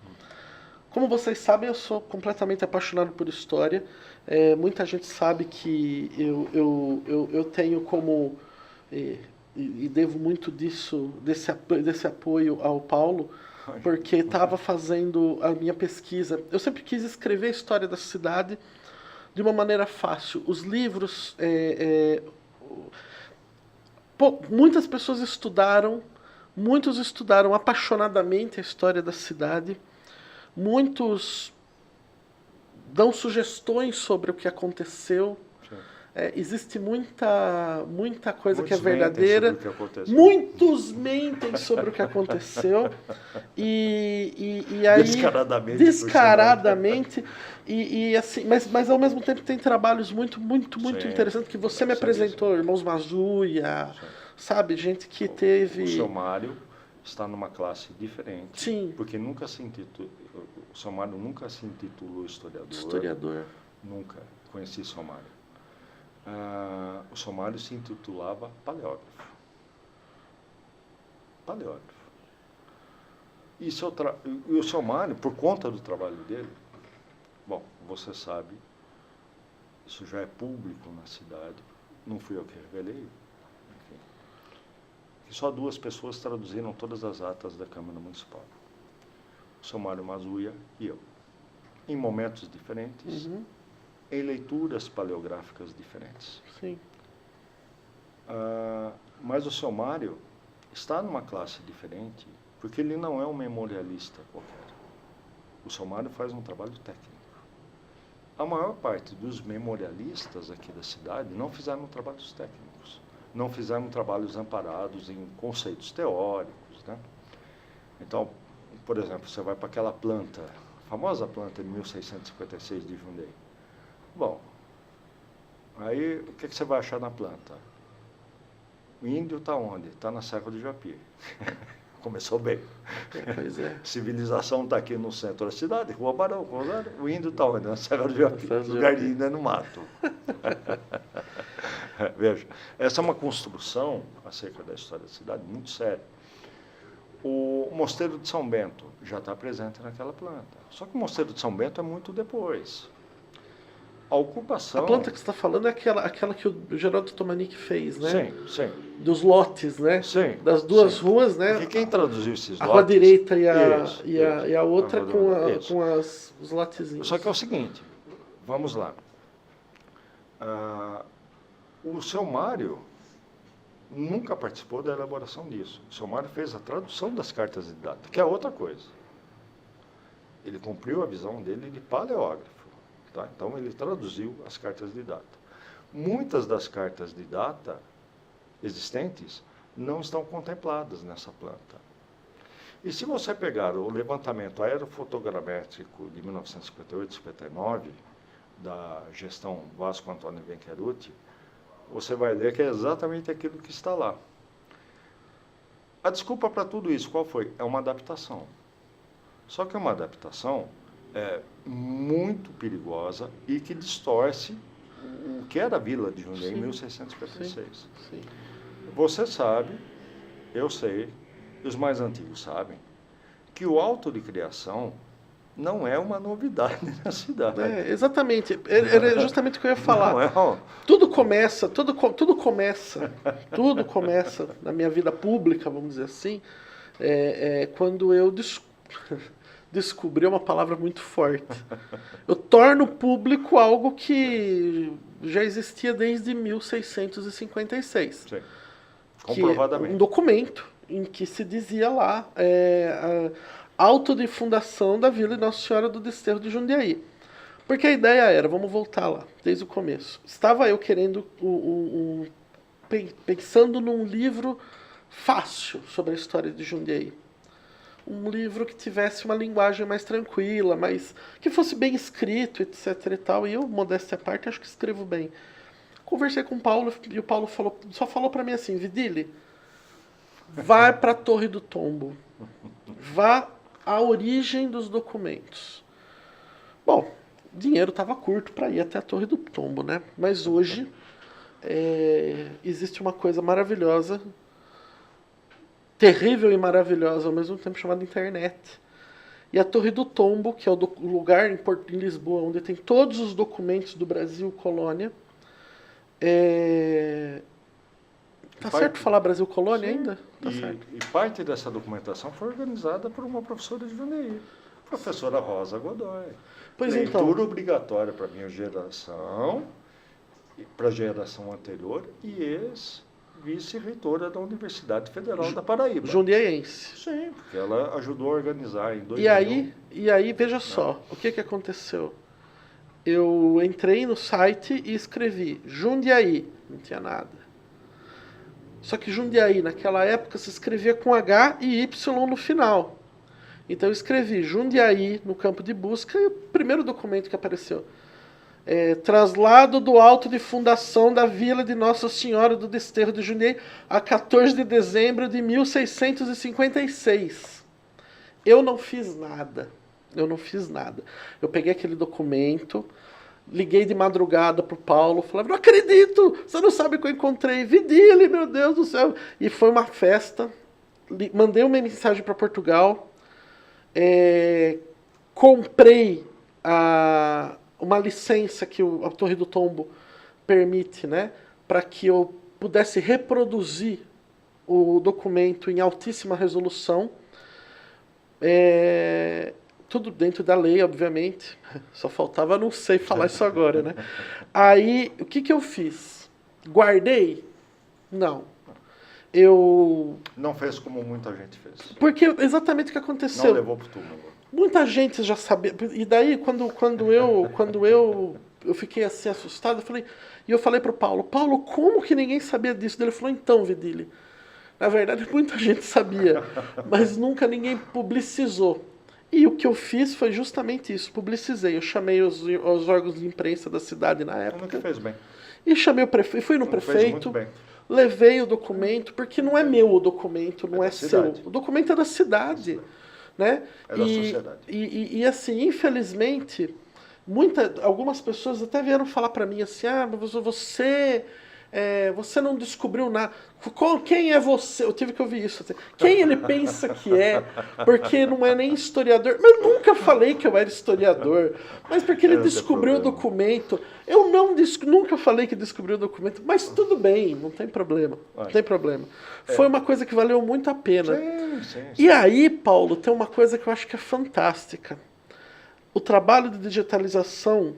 Como vocês sabem, eu sou completamente apaixonado por história. Muita gente sabe que eu tenho como e devo muito desse apoio ao Paulo, porque estava fazendo a minha pesquisa. Eu sempre quis escrever a história da cidade de uma maneira fácil. Os livros, muitas pessoas muitos estudaram apaixonadamente a história da cidade, muitos dão sugestões sobre o que aconteceu. Existe muita coisa Muitos que é verdadeira. Muitos mentem sobre o que aconteceu. E aí, descaradamente e assim, mas ao mesmo tempo tem trabalhos muito interessantes que você me apresentou, Irmãos Mazuia, sabe, gente que teve. O seu Mário está numa classe diferente. Sim. Porque o seu Mário nunca se intitulou historiador. Nunca conheci o seu Mário. O seu Mário se intitulava paleógrafo. E o seu Mário, por conta do trabalho dele, bom, você sabe, isso já é público na cidade, não fui eu que revelei, enfim, que só 2 pessoas traduziram todas as atas da Câmara Municipal. O seu Mário Mazuia e eu. Em momentos diferentes, em leituras paleográficas diferentes. Sim. Mas o seu Mário está numa classe diferente, porque ele não é um memorialista qualquer. O seu Mário faz um trabalho técnico. A maior parte dos memorialistas aqui da cidade não fizeram trabalhos técnicos, não fizeram trabalhos amparados em conceitos teóricos, né? Então, por exemplo, você vai para aquela planta, a famosa planta de 1656 de Jundiaí. Bom, aí o que você vai achar na planta? O índio está onde? Está na Serra do Japi. Começou bem. Pois é. Civilização está aqui no centro da cidade, Rua Barão, o índio está onde? Na Serra do Japi. O lugar ainda é no mato. Veja, essa é uma construção acerca da história da cidade muito séria. O Mosteiro de São Bento já está presente naquela planta. Só que o Mosteiro de São Bento é muito depois. A ocupação... A planta que você está falando é aquela que o Geraldo Tomanic fez, né? Sim. Dos lotes, né? Sim. Das duas ruas, né? Porque quem traduziu esses lotes... A rua direita e a a outra com os lotezinhos. Só que é o seguinte, vamos lá. O seu Mário nunca participou da elaboração disso. O seu Mário fez a tradução das cartas de data, que é outra coisa. Ele cumpriu a visão dele de paleógrafo. Tá? Então, ele traduziu as cartas de data. Muitas das cartas de data existentes não estão contempladas nessa planta. E se você pegar o levantamento aerofotogramétrico de 1958-59, da gestão Vasco Antônio Bencheruti, você vai ler que é exatamente aquilo que está lá. A desculpa para tudo isso, qual foi? É uma adaptação. Só que é uma adaptação muito perigosa e que distorce o que era a Vila de Jundiaí em 1656. Sim. Você sabe, eu sei, e os mais antigos sabem, que o auto de criação não é uma novidade na cidade. Exatamente. Era justamente o que eu ia falar. Tudo começa na minha vida pública, vamos dizer assim, quando eu descobri uma palavra muito forte. Eu torno público algo que já existia desde 1656. Sim. Comprovadamente. Que é um documento em que se dizia lá a auto de fundação da Vila Nossa Senhora do Desterro de Jundiaí. Porque a ideia era, vamos voltar lá, desde o começo. Estava eu querendo pensando num livro fácil sobre a história de Jundiaí. Um livro que tivesse uma linguagem mais tranquila, que fosse bem escrito, etc e tal. E eu, modéstia à parte, acho que escrevo bem. Conversei com o Paulo e o Paulo só falou para mim assim: Vidili, vai para a Torre do Tombo. Vá à origem dos documentos. Bom, o dinheiro estava curto para ir até a Torre do Tombo, né? Mas hoje existe uma coisa maravilhosa, terrível e maravilhosa ao mesmo tempo, chamada internet. E a Torre do Tombo, que é o lugar em Lisboa onde tem todos os documentos do Brasil Colônia. Tá certo falar Brasil Colônia ainda? Tá certo. E parte dessa documentação foi organizada por uma professora de Jundiaí, professora Rosa Godoy. Pois Leitura então. obrigatória para a minha geração, para a geração anterior, e ex-vice-reitora da Universidade Federal da Paraíba. Jundiaense. Sim, porque ela ajudou a organizar em 2000. E aí, veja só, o que aconteceu? Eu entrei no site e escrevi Jundiaí, não tinha nada. Só que Jundiaí, naquela época, se escrevia com H e Y no final. Então eu escrevi Jundiaí no campo de busca e o primeiro documento que apareceu. Traslado do auto de fundação da vila de Nossa Senhora do Desterro de Jundiaí a 14 de dezembro de 1656. Eu não fiz nada. Eu peguei aquele documento, liguei de madrugada pro Paulo, falei: não acredito, você não sabe o que eu encontrei, Vidili, meu Deus do céu. E foi uma festa, mandei uma mensagem para Portugal, comprei uma licença que a Torre do Tombo permite, né, para que eu pudesse reproduzir o documento em altíssima resolução, tudo dentro da lei, obviamente. Só faltava, não sei falar isso agora, né? Aí, o que eu fiz? Guardei? Não. Eu... Não fez como muita gente fez. Porque exatamente o que aconteceu. Não levou pro túmulo. Muita gente já sabia. E daí, quando eu fiquei assim assustado, eu falei pro Paulo: Paulo, como que ninguém sabia disso? Ele falou: então, Vidili, na verdade muita gente sabia, mas nunca ninguém publicizou. E o que eu fiz foi justamente isso, publicizei. Eu chamei os órgãos de imprensa da cidade na época. Nunca fez bem. E chamei o prefeito, fui no prefeito, levei o documento, porque não é meu o documento, não é seu. O documento é da cidade. Né? É da sociedade. E assim, infelizmente, algumas pessoas até vieram falar para mim assim: você não descobriu nada. Quem é você? Eu tive que ouvir isso. Assim, quem ele pensa que é? Porque não é nem historiador. Mas eu nunca falei que eu era historiador. Mas porque ele descobriu o documento. Eu nunca falei que descobriu o documento. Mas tudo bem, não tem problema. Não tem problema. Foi uma coisa que valeu muito a pena. Sim. E aí, Paulo, tem uma coisa que eu acho que é fantástica. O trabalho de digitalização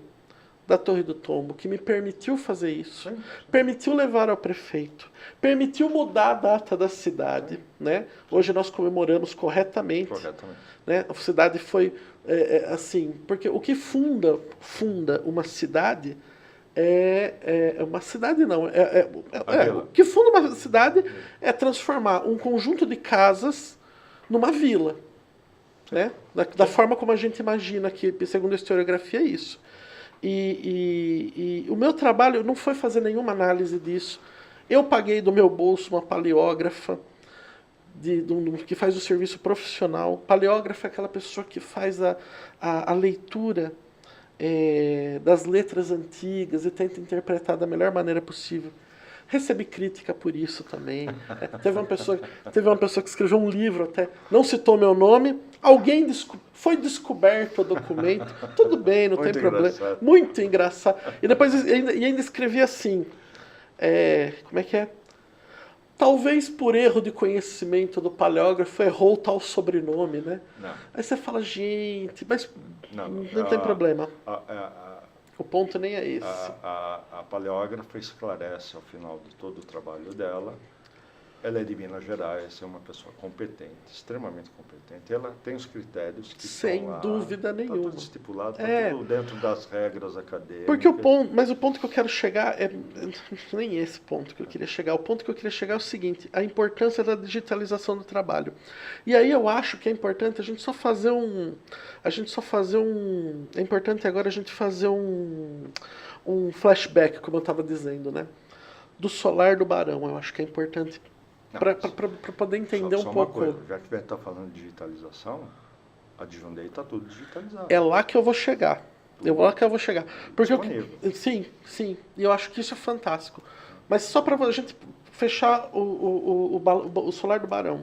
da Torre do Tombo, que me permitiu fazer isso, permitiu levar ao prefeito, permitiu mudar a data da cidade, né? Hoje nós comemoramos corretamente. Né? A cidade foi assim, porque o que funda uma cidade uma cidade não, o que funda uma cidade é transformar um conjunto de casas numa vila, né? Da forma como a gente imagina que, segundo a historiografia, é isso. E o meu trabalho não foi fazer nenhuma análise disso. Eu paguei do meu bolso uma paleógrafa que faz o serviço profissional. Paleógrafa é aquela pessoa que faz a leitura das letras antigas e tenta interpretar da melhor maneira possível. Recebi crítica por isso também. Teve uma pessoa que escreveu um livro até, não citou meu nome, foi descoberto o documento, tudo bem, não tem problema. Muito engraçado. E depois ainda escrevi assim, como é que é? Talvez por erro de conhecimento do paleógrafo errou tal sobrenome, né? Não. Aí você fala: gente, mas não tem problema. O ponto nem é esse. A paleógrafa esclarece, ao final de todo o trabalho dela, Ela é de Minas Gerais, é uma pessoa competente, extremamente competente. Ela tem os critérios que Sem estão lá. dúvida Está nenhuma. tudo estipulado, está É. tudo dentro das regras acadêmicas. Porque mas o ponto que eu quero chegar é nem esse ponto que eu queria chegar. O ponto que eu queria chegar é o seguinte: a importância da digitalização do trabalho. E aí eu acho que é importante a gente só fazer é importante agora a gente fazer um flashback, como eu estava dizendo, né? Do Solar do Barão. Eu acho que é importante para poder entender só um uma pouco. coisa, já que a gente está falando de digitalização, a de Jundiaí está tudo digitalizado. É lá que eu vou chegar. Lá que eu vou chegar. Porque sim. E eu acho que isso é fantástico. Mas só para a gente fechar o Solar do Barão.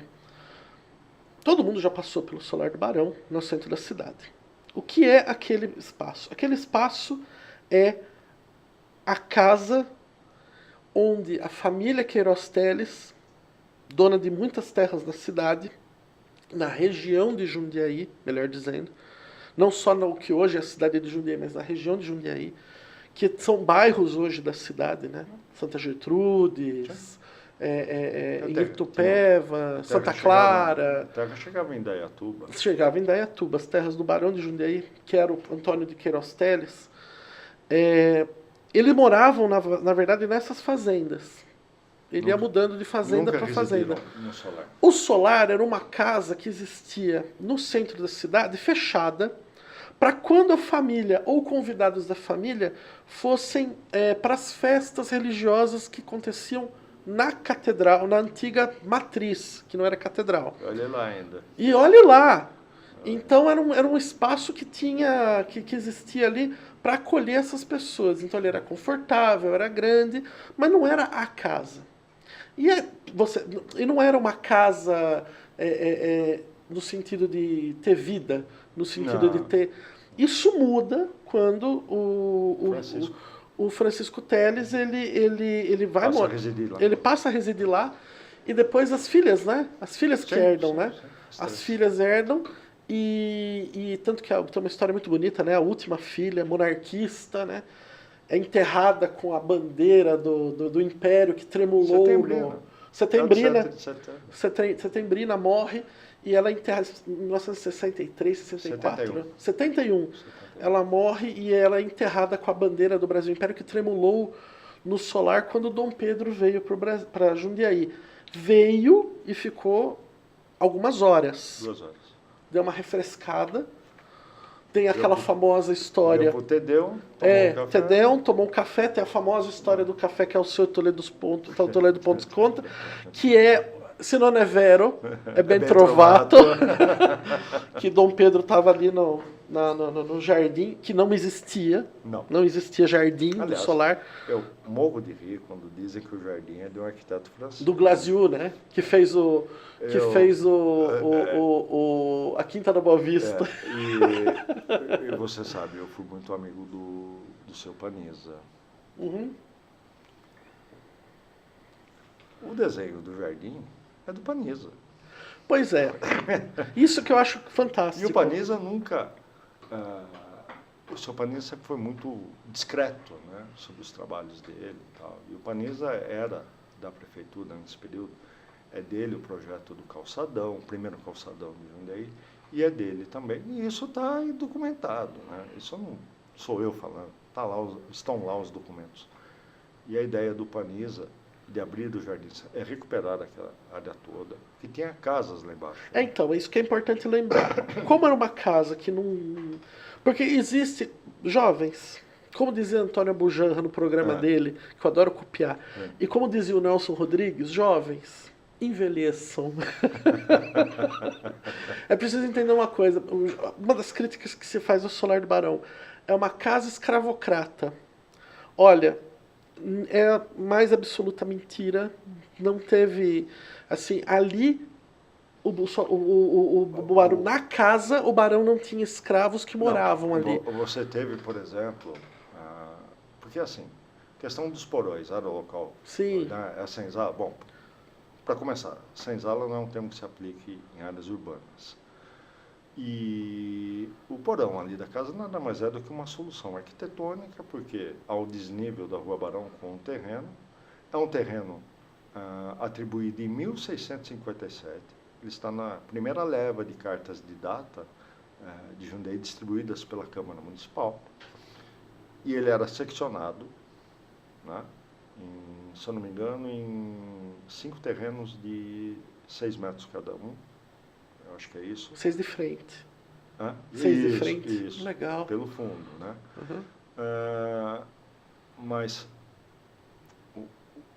Todo mundo já passou pelo Solar do Barão, no centro da cidade. O que é aquele espaço? Aquele espaço é a casa onde a família Queiroz Teles, dona de muitas terras na cidade, na região de Jundiaí, melhor dizendo, não só no que hoje é a cidade de Jundiaí, mas na região de Jundiaí, que são bairros hoje da cidade, né? Santa Gertrudes, Itupeva, Santa Clara. A terra chegava em Indaiatuba. Chegava em Indaiatuba, as terras do Barão de Jundiaí, que era o Antônio de Queiroz Teles. Eles moravam, na verdade, nessas fazendas. Ele ia mudando de fazenda para fazenda. No Solar. O Solar era uma casa que existia no centro da cidade, fechada, para quando a família ou convidados da família fossem para as festas religiosas que aconteciam na catedral, na antiga matriz, que não era catedral. Olha lá ainda. E olhe lá! Então era um espaço que tinha que existia ali para acolher essas pessoas. Então ele era confortável, era grande, mas não era a casa. E não era uma casa no sentido de ter vida, no sentido de ter. Isso muda quando o Francisco Teles ele vai morar. Ele passa a residir lá e depois as filhas, né? As filhas que herdam, né? As filhas herdam e tanto que tem uma história muito bonita, né? A última filha, monarquista, né? É enterrada com a bandeira do Império que tremulou. Setembrina morre e ela é enterrada em 1963, 64, 71. Ela morre e ela é enterrada com a bandeira do Brasil Império que tremulou no Solar quando Dom Pedro veio para Jundiaí. Veio e ficou algumas horas. 2 horas. Deu uma refrescada. Tem aquela famosa história. Deu pro Tedeum, tomou um café. Tem a famosa história do café que é o seu Toledo Pontos conta, que é, se não é vero, é bem trovato, que Dom Pedro estava ali no jardim, que não existia. Não existia jardim. Aliás, do Solar. Eu morro de rir quando dizem que o jardim é de um arquiteto francês. Do Glasiou, né? Que fez a Quinta da Boa Vista. E você sabe, eu fui muito amigo do seu Paniza. Uhum. O desenho do jardim é do Paniza. Pois é. Isso que eu acho fantástico. E o Paniza nunca... o seu Paniza sempre foi muito discreto, né, sobre os trabalhos dele e tal. E o Paniza era da prefeitura nesse período. É dele o projeto do calçadão, o primeiro calçadão de Jundiaí, e é dele também. E isso está documentado, né? Isso não sou eu falando, estão lá os documentos. E a ideia do Paniza de abrir o jardim é recuperar aquela área toda, que tinha casas lá embaixo. Então, é isso que é importante lembrar. Como era uma casa que não... Porque existe jovens, como dizia Antônio Bujanra no programa dele, que eu adoro copiar, e como dizia o Nelson Rodrigues, jovens, envelheçam. É preciso entender uma coisa. Uma das críticas que se faz ao Solar do Barão é uma casa escravocrata. Olha, é a mais absoluta mentira. Não teve... Assim, ali, o Barão, na casa, o Barão não tinha escravos que moravam ali. Você teve, por exemplo... porque assim, questão dos porões, área local. Sim. A senzala, bom... Para começar, senzala não é um termo que se aplique em áreas urbanas. E o porão ali da casa nada mais é do que uma solução arquitetônica, porque ao desnível da Rua Barão com o terreno, é um terreno atribuído em 1657. Ele está na primeira leva de cartas de data de Jundiaí distribuídas pela Câmara Municipal. E ele era seccionado, né, se eu não me engano, em 5 terrenos de 6 metros cada um. Eu acho que é isso. 6 de frente. 6 de frente. Isso, legal. pelo fundo, né? Mas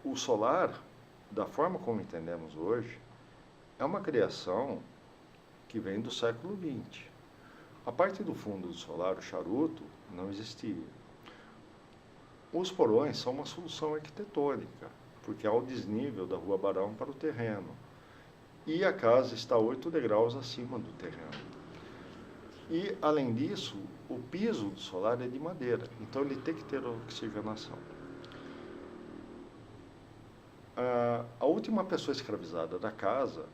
o solar, da forma como entendemos hoje, é uma criação que vem do século XX. A parte do fundo do solar, o charuto, não existia. Os porões são uma solução arquitetônica, porque há o desnível da Rua Barão para o terreno. E a casa está 8 degraus acima do terreno. E, além disso, o piso do solar é de madeira, então ele tem que ter oxigenação. A última pessoa escravizada da casa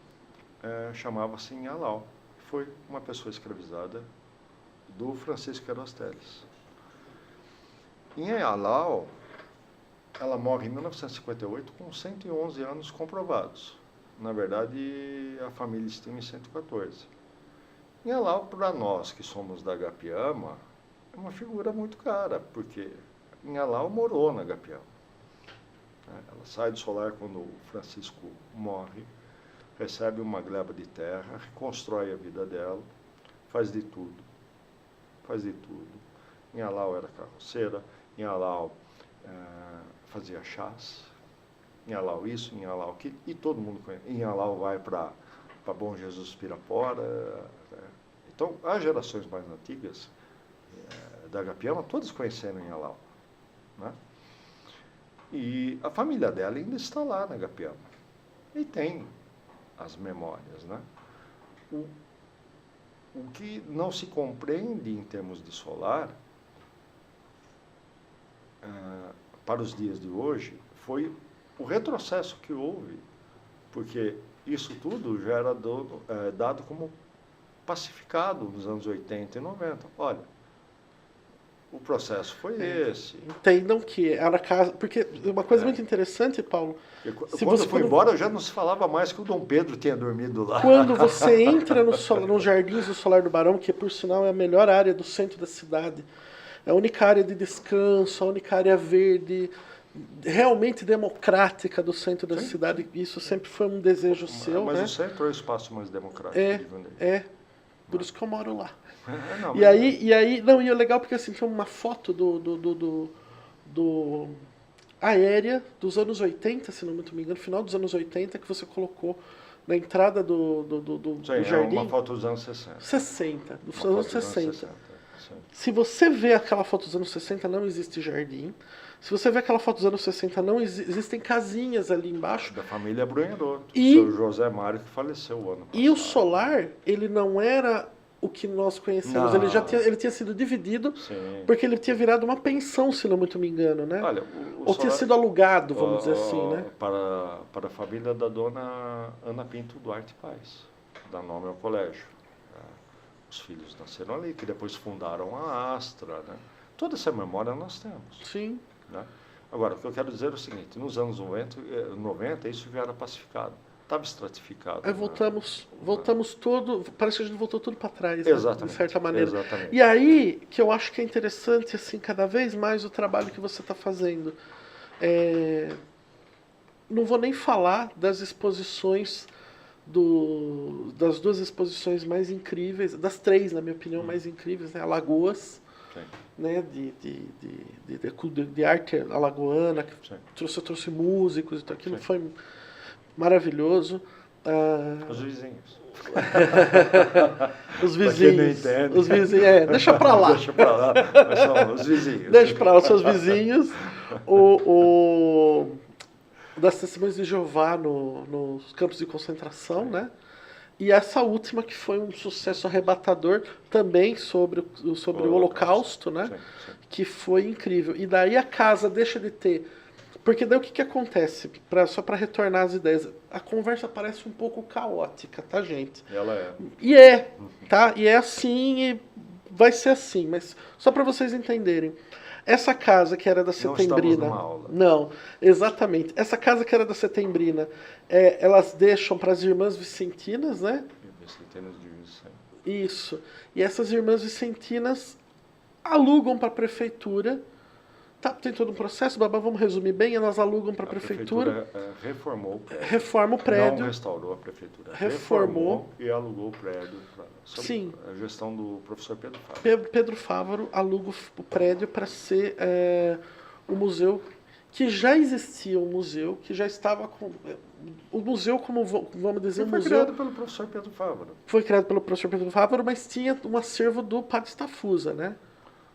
chamava-se Inhalau. Foi uma pessoa escravizada do Francisco Queiroz Teles. Inhalau, ela morre em 1958 com 111 anos comprovados. Na verdade, a família estima em 114. Inhalau, para nós que somos da Gapiama, é uma figura muito cara, porque Inhalau morou na Gapiama. Ela sai do solar quando o Francisco morre, recebe uma gleba de terra, reconstrói a vida dela, faz de tudo. Faz de tudo. Inhalau era carroceira, Inhalau fazia chás, Inhalau isso, Inhalau aquilo, e todo mundo conhece. Inhalau vai para Bom Jesus Pirapora. Então, as gerações mais antigas da Gapiama, todas conheceram Inhalau, né? E a família dela ainda está lá na Gapiama. E tem as memórias, né? O que não se compreende em termos de solar, para os dias de hoje, foi o retrocesso que houve, porque isso tudo já era dado como pacificado nos anos 80 e 90. Olha, o processo foi esse. Entendam que era casa. Porque uma coisa muito interessante, Paulo. Quando eu fui embora, já não se falava mais que o Dom Pedro tinha dormido lá. Quando você entra nos Jardins do Solar do Barão, que por sinal é a melhor área do centro da cidade, é a única área de descanso, a única área verde, realmente democrática do centro da cidade. Isso sempre foi um desejo seu, mas né? o centro é o espaço mais democrático de Jundiaí. Por isso que eu moro lá. Não, e aí, não, e é legal porque assim, tem uma foto do aérea dos anos 80, se não muito me engano, final dos anos 80, que você colocou na entrada do jardim. É uma foto dos anos 60. 60, dos anos 60. Se você vê aquela foto dos anos 60, não existe jardim. Se você vê aquela foto dos anos 60, não existem casinhas ali embaixo. Da família Brunheroto, o seu José Mário, que faleceu o ano passado. E o solar, ele não era o que nós conhecemos. Ele tinha sido dividido, sim, porque ele tinha virado uma pensão, se não muito me engano, né? Olha, ou tinha sido alugado, vamos dizer assim, né? Para a família da dona Ana Pinto Duarte Paz, dá nome ao colégio. Os filhos nasceram ali, que depois fundaram a Astra, né? Toda essa memória nós temos. Sim. Né? Agora, o que eu quero dizer é o seguinte, nos anos 90 isso já era pacificado, estava estratificado. Aí voltamos tudo, parece que a gente voltou tudo para trás, exatamente, né? De certa maneira. Exatamente. E aí, que eu acho que é interessante, assim, cada vez mais o trabalho que você está fazendo. Não vou nem falar das exposições, das 2 exposições mais incríveis, das 3, na minha opinião, mais incríveis, né? Alagoas, né? de arte alagoana, que trouxe músicos e tal, aquilo foi maravilhoso. Os vizinhos. Os vizinhos. Os vizinhos, deixa pra lá. Deixa pra lá, mas são os vizinhos. Deixa pra lá, os seus vizinhos. Das Testemunhas de Jeová nos campos de concentração, né? E essa última que foi um sucesso arrebatador também sobre o Holocausto, né? Sim. Que foi incrível. E daí a casa deixa de ter... Porque daí o que acontece? Só para retornar às ideias, a conversa parece um pouco caótica, tá, gente? Ela é. E tá? E é assim, e vai ser assim. Mas só para vocês entenderem. Essa casa que era da Não Setembrina. estamos numa aula. Não, exatamente. Essa casa que era da Setembrina, elas deixam para as irmãs vicentinas, né? Vicentinas de Vicente. Isso. E essas irmãs vicentinas alugam para a prefeitura. Tá, tem todo um processo, babá, vamos resumir bem, elas alugam para a prefeitura. Reformou o prédio. Reforma o prédio. Não restaurou a prefeitura. Reformou e alugou o prédio sob Sim. a gestão do professor Pedro Fávaro. Pedro Fávaro aluga o prédio para ser o museu, que já existia um museu, que já estava com... O museu, como vamos dizer, Foi museu... criado pelo professor Pedro Fávaro. Foi criado pelo professor Pedro Fávaro, mas tinha um acervo do Padre Stafusa, né?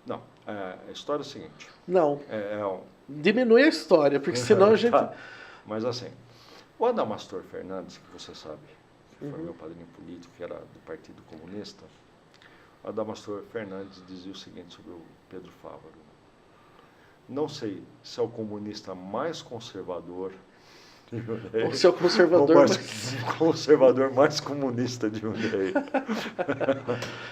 Não, a história é a seguinte. Não, um... diminui a história, porque senão a gente... Tá. Mas assim, o Adamastor Fernandes, que você sabe, que foi meu padrinho político, que era do Partido Comunista, o Adamastor Fernandes dizia o seguinte sobre o Pedro Fávaro. Não sei se é o comunista mais conservador de Jundiaí, Ou se é o conservador, conservador mais comunista de Jundiaí.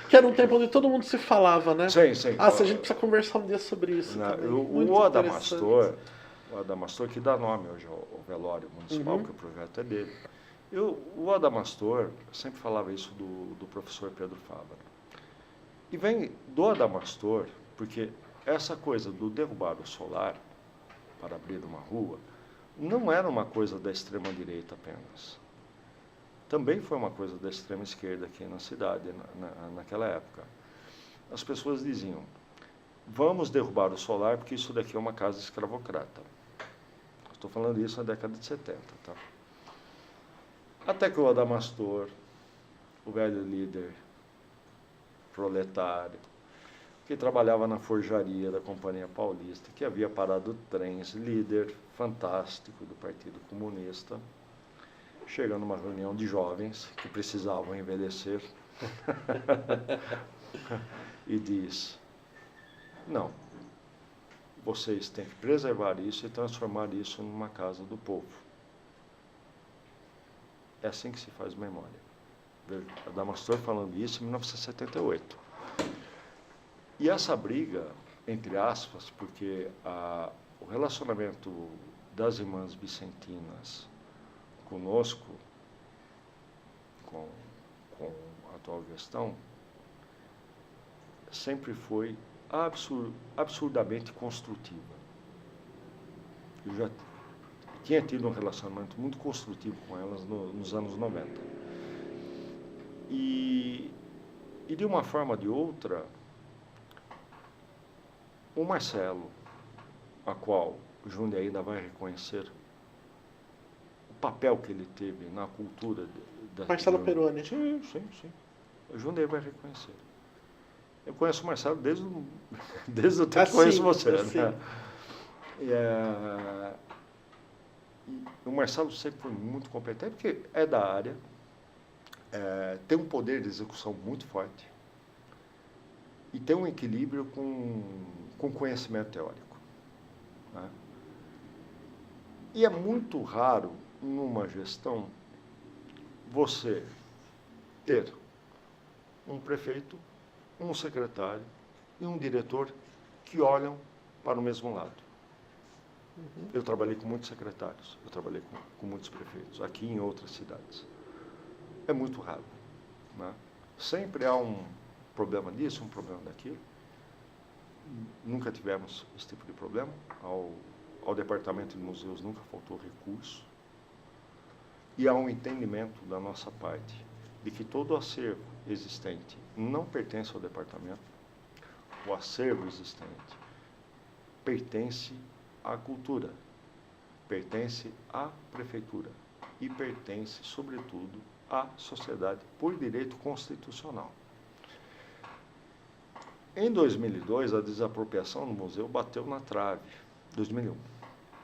Que era um tempo onde todo mundo se falava, né? Sim, sim. Ah, se a gente precisa conversar um dia sobre isso também. O Adamastor, que dá nome hoje ao velório municipal, que o projeto é dele. O Adamastor sempre falava isso do professor Pedro Fávaro. E vem do Adamastor, porque essa coisa do derrubar o solar para abrir uma rua não era uma coisa da extrema-direita apenas. Também foi uma coisa da extrema-esquerda aqui na cidade, naquela época. As pessoas diziam, vamos derrubar o solar porque isso daqui é uma casa escravocrata. Estou falando isso na década de 70, tá? Até que o Adamastor, o velho líder proletário, que trabalhava na forjaria da Companhia Paulista, que havia parado trens, líder fantástico do Partido Comunista, chega numa reunião de jovens que precisavam envelhecer e diz, não, vocês têm que preservar isso e transformar isso numa casa do povo. É assim que se faz memória. Veja, Adamastor falando isso em 1978. E essa briga, entre aspas, porque o relacionamento das irmãs vicentinas conosco, com a atual gestão, sempre foi absurdamente construtiva. Eu já tinha tido um relacionamento muito construtivo com elas nos anos 90. E de uma forma ou de outra, o Marcelo, a qual o Jundiaí ainda vai reconhecer, o papel que ele teve na cultura da Marcelo região. Peroni. Sim. O Jundiaí vai reconhecer. Eu conheço o Marcelo desde o tempo que conheço você. Né? E o Marcelo sempre foi muito competente, porque é da área, tem um poder de execução muito forte e tem um equilíbrio com conhecimento teórico. Né? E é muito raro, numa gestão, você ter um prefeito, um secretário e um diretor que olham para o mesmo lado. Eu trabalhei com muitos secretários, eu trabalhei com muitos prefeitos, aqui em outras cidades. É muito raro. Né? Sempre há um problema disso, um problema daquilo. Nunca tivemos esse tipo de problema. Ao departamento de museus nunca faltou recurso. E há um entendimento da nossa parte de que todo o acervo existente não pertence ao departamento. O acervo existente pertence à cultura, pertence à prefeitura e pertence, sobretudo, à sociedade por direito constitucional. Em 2002, a desapropriação no museu bateu na trave. 2001.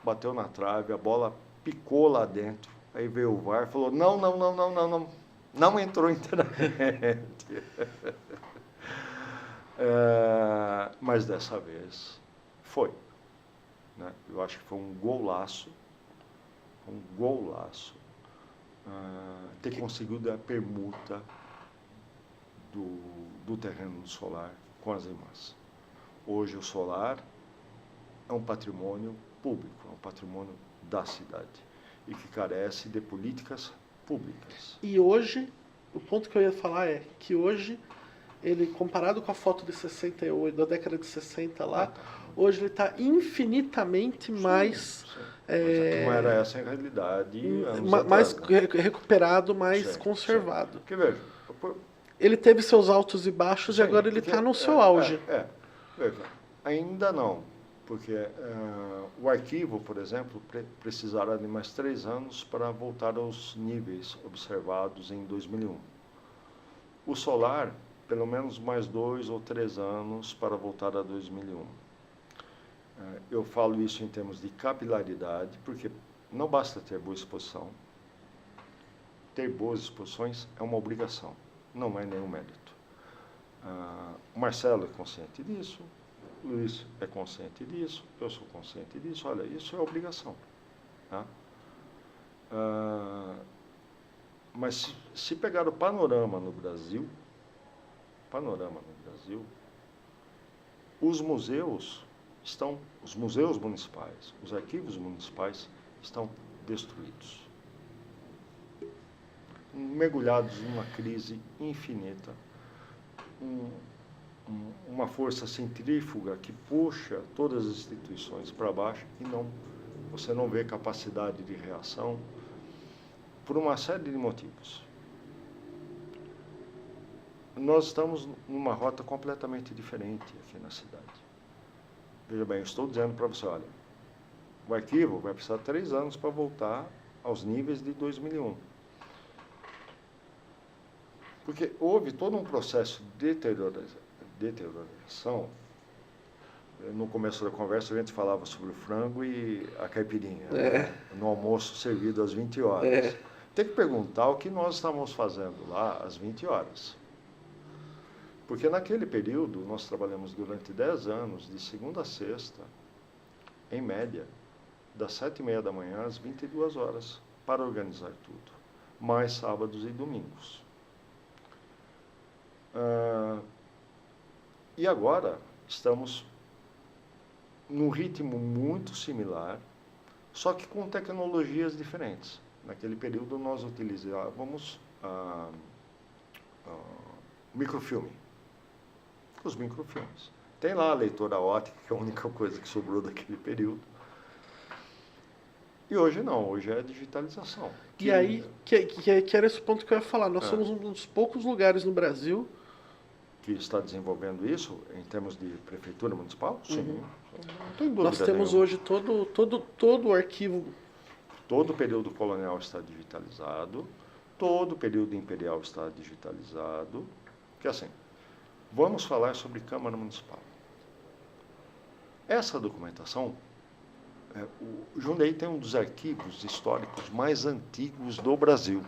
Bateu na trave, a bola picou lá dentro. Aí veio o VAR e falou, não entrou inteiramente. Mas dessa vez foi. Né? Eu acho que foi um golaço ter conseguido a permuta do terreno do solar com as irmãs. Hoje o solar é um patrimônio público, é um patrimônio da cidade e que carece de políticas públicas. E hoje, o ponto que eu ia falar é que hoje, ele, comparado com a foto de 68, da década de 60 lá, hoje ele está infinitamente mais... Não era essa a realidade mais recuperado, mais conservado. Porque, veja, ele teve seus altos e baixos e agora ele está no seu auge. Veja, ainda não, porque o arquivo, por exemplo, precisará de mais 3 anos para voltar aos níveis observados em 2001. O solar, pelo menos mais 2 ou 3 anos para voltar a 2001. Eu falo isso em termos de capilaridade, porque não basta ter boa exposição. Ter boas exposições é uma obrigação, não é nenhum mérito. O Marcelo é consciente disso, o Luiz é consciente disso, eu sou consciente disso. Olha, isso é obrigação. Tá? Mas se pegar o panorama no Brasil, os museus municipais, os arquivos municipais estão destruídos, mergulhados numa crise infinita, uma força centrífuga que puxa todas as instituições para baixo e você não vê capacidade de reação por uma série de motivos. Nós estamos numa rota completamente diferente aqui na cidade. Veja bem, eu estou dizendo para você, olha, o arquivo vai precisar de 3 anos para voltar aos níveis de 2001. Porque houve todo um processo de deterioração. No começo da conversa a gente falava sobre o frango e a caipirinha, né? No almoço servido às 20 horas. Tem que perguntar o que nós estávamos fazendo lá às 20 horas. Porque naquele período nós trabalhamos durante 10 anos, de segunda a sexta, em média, das 7h30 da manhã às 22 horas, para organizar tudo, mais sábados e domingos. E agora estamos num ritmo muito similar, só que com tecnologias diferentes. Naquele período nós utilizávamos microfilme. Os microfilmes. Tem lá a leitora ótica, que é a única coisa que sobrou daquele período. E hoje não, hoje é a digitalização. E aí, que era esse ponto que eu ia falar. Nós somos um dos poucos lugares no Brasil que está desenvolvendo isso em termos de prefeitura municipal? Sim. Não tem dúvida. Nós temos hoje todo o arquivo. Todo o período colonial está digitalizado, todo o período imperial está digitalizado, que assim, vamos falar sobre Câmara Municipal. Essa documentação, o Jundiaí tem um dos arquivos históricos mais antigos do Brasil.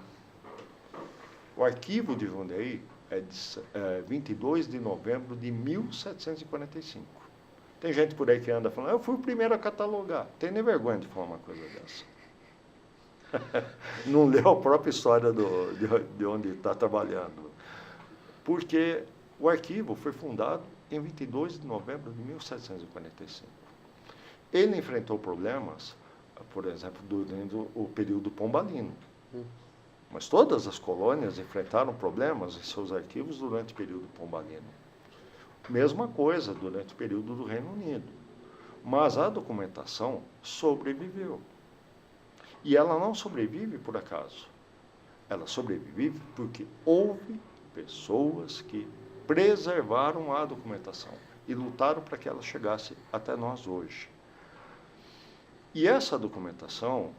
O arquivo de Jundiaí é de 22 de novembro de 1745. Tem gente por aí que anda falando, eu fui o primeiro a catalogar. Tem nem vergonha de falar uma coisa dessa. Não leu a própria história de onde está trabalhando. Porque o arquivo foi fundado em 22 de novembro de 1745. Ele enfrentou problemas, por exemplo, durante o período pombalino. Mas todas as colônias enfrentaram problemas em seus arquivos durante o período pombalino. Mesma coisa durante o período do Reino Unido. Mas a documentação sobreviveu. E ela não sobrevive por acaso. Ela sobrevive porque houve pessoas que preservaram a documentação e lutaram para que ela chegasse até nós hoje. E essa documentação,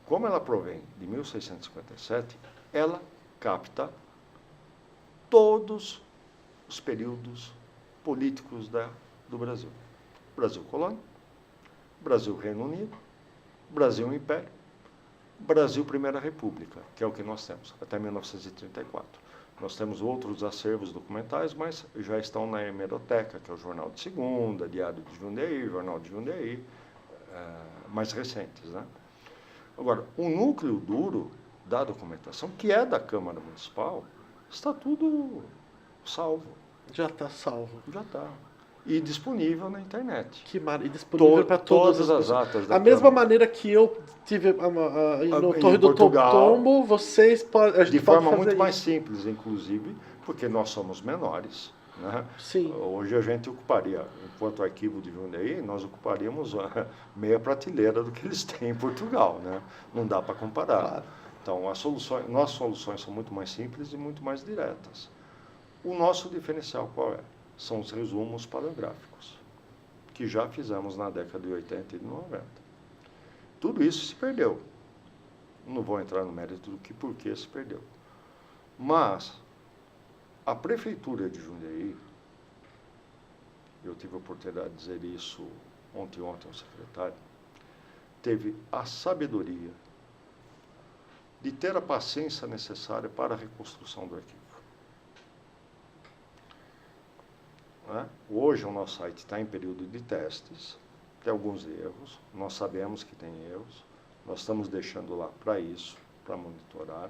como ela provém de 1657, ela capta todos os períodos políticos do Brasil. Brasil Colônia, Brasil Reino Unido, Brasil Império, Brasil Primeira República, que é o que nós temos, até 1934. Nós temos outros acervos documentais, mas já estão na hemeroteca, que é o Jornal de Segunda, Diário de Jundiaí, Jornal de Jundiaí, mais recentes, né? Agora, o núcleo duro da documentação, que é da Câmara Municipal, está tudo salvo. Já está salvo. Já está. e disponível na internet. E disponível para todas as atas da A mesma Câmara. maneira que eu tive no Em Torre do Portugal, Tombo, vocês podem. A gente de pode forma fazer muito mais isso. simples, inclusive, porque nós somos menores. Né? Sim. Hoje a gente ocuparia, enquanto arquivo de Jundiaí, nós ocuparíamos meia prateleira do que eles têm em Portugal. Né? Não dá para comparar. Claro. Então, nossas soluções são muito mais simples e muito mais diretas. O nosso diferencial qual é? São os resumos paleográficos, que já fizemos na década de 80 e de 90. Tudo isso se perdeu. Não vou entrar no mérito do que por que se perdeu. Mas a Prefeitura de Jundiaí, eu tive a oportunidade de dizer isso ontem ao secretário, teve a sabedoria de ter a paciência necessária para a reconstrução do arquivo. Né? Hoje o nosso site está em período de testes, tem alguns erros, nós sabemos que tem erros, nós estamos deixando lá para isso, para monitorar,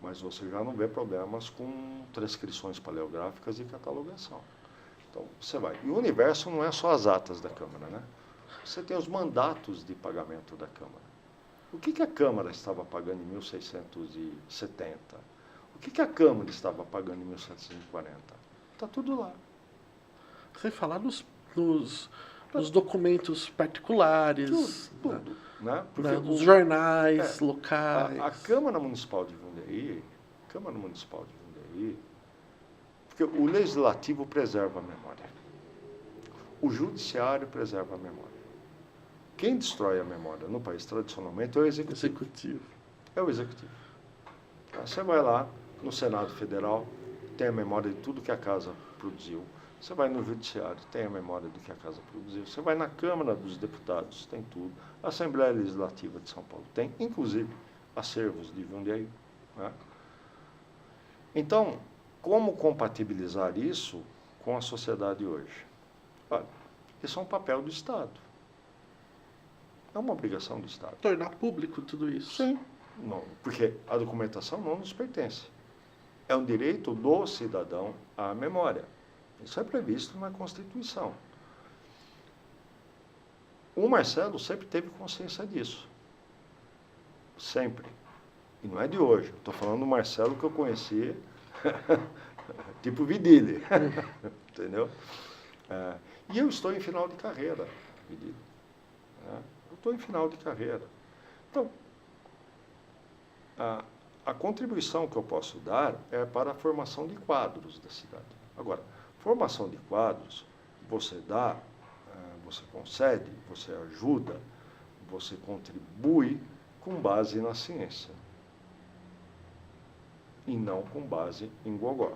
mas você já não vê problemas com transcrições paleográficas e catalogação. Então, você vai. E o universo não é só as atas da Câmara, né? Você tem os mandatos de pagamento da Câmara. O que a Câmara estava pagando em 1670? O que a Câmara estava pagando em 1740? Está tudo lá. Sem falar nos documentos particulares, Tudo. Né? Os jornais locais. A Câmara Municipal de Jundiaí, porque o Legislativo preserva a memória. O Judiciário preserva a memória. Quem destrói a memória no país tradicionalmente é o Executivo. É o Executivo. Você vai lá no Senado Federal, tem a memória de tudo que a Casa produziu. Você vai no Judiciário, tem a memória do que a Casa produziu. Você vai na Câmara dos Deputados, tem tudo. A Assembleia Legislativa de São Paulo tem, inclusive, acervos de Jundiaí. Né? Então, como compatibilizar isso com a sociedade hoje? Olha, isso é um papel do Estado. É uma obrigação do Estado. Tornar público tudo isso. Sim. Não, porque a documentação não nos pertence. É um direito do cidadão à memória. Isso é previsto na Constituição. O Marcelo sempre teve consciência disso. Sempre. E não é de hoje. Estou falando do Marcelo que eu conheci, tipo Vidile. Entendeu? E eu estou em final de carreira, Vidile. Eu estou em final de carreira. Então, a contribuição que eu posso dar é para a formação de quadros da cidade. Agora, formação de quadros, você dá, você concede, você ajuda, você contribui com base na ciência. E não com base em gogó.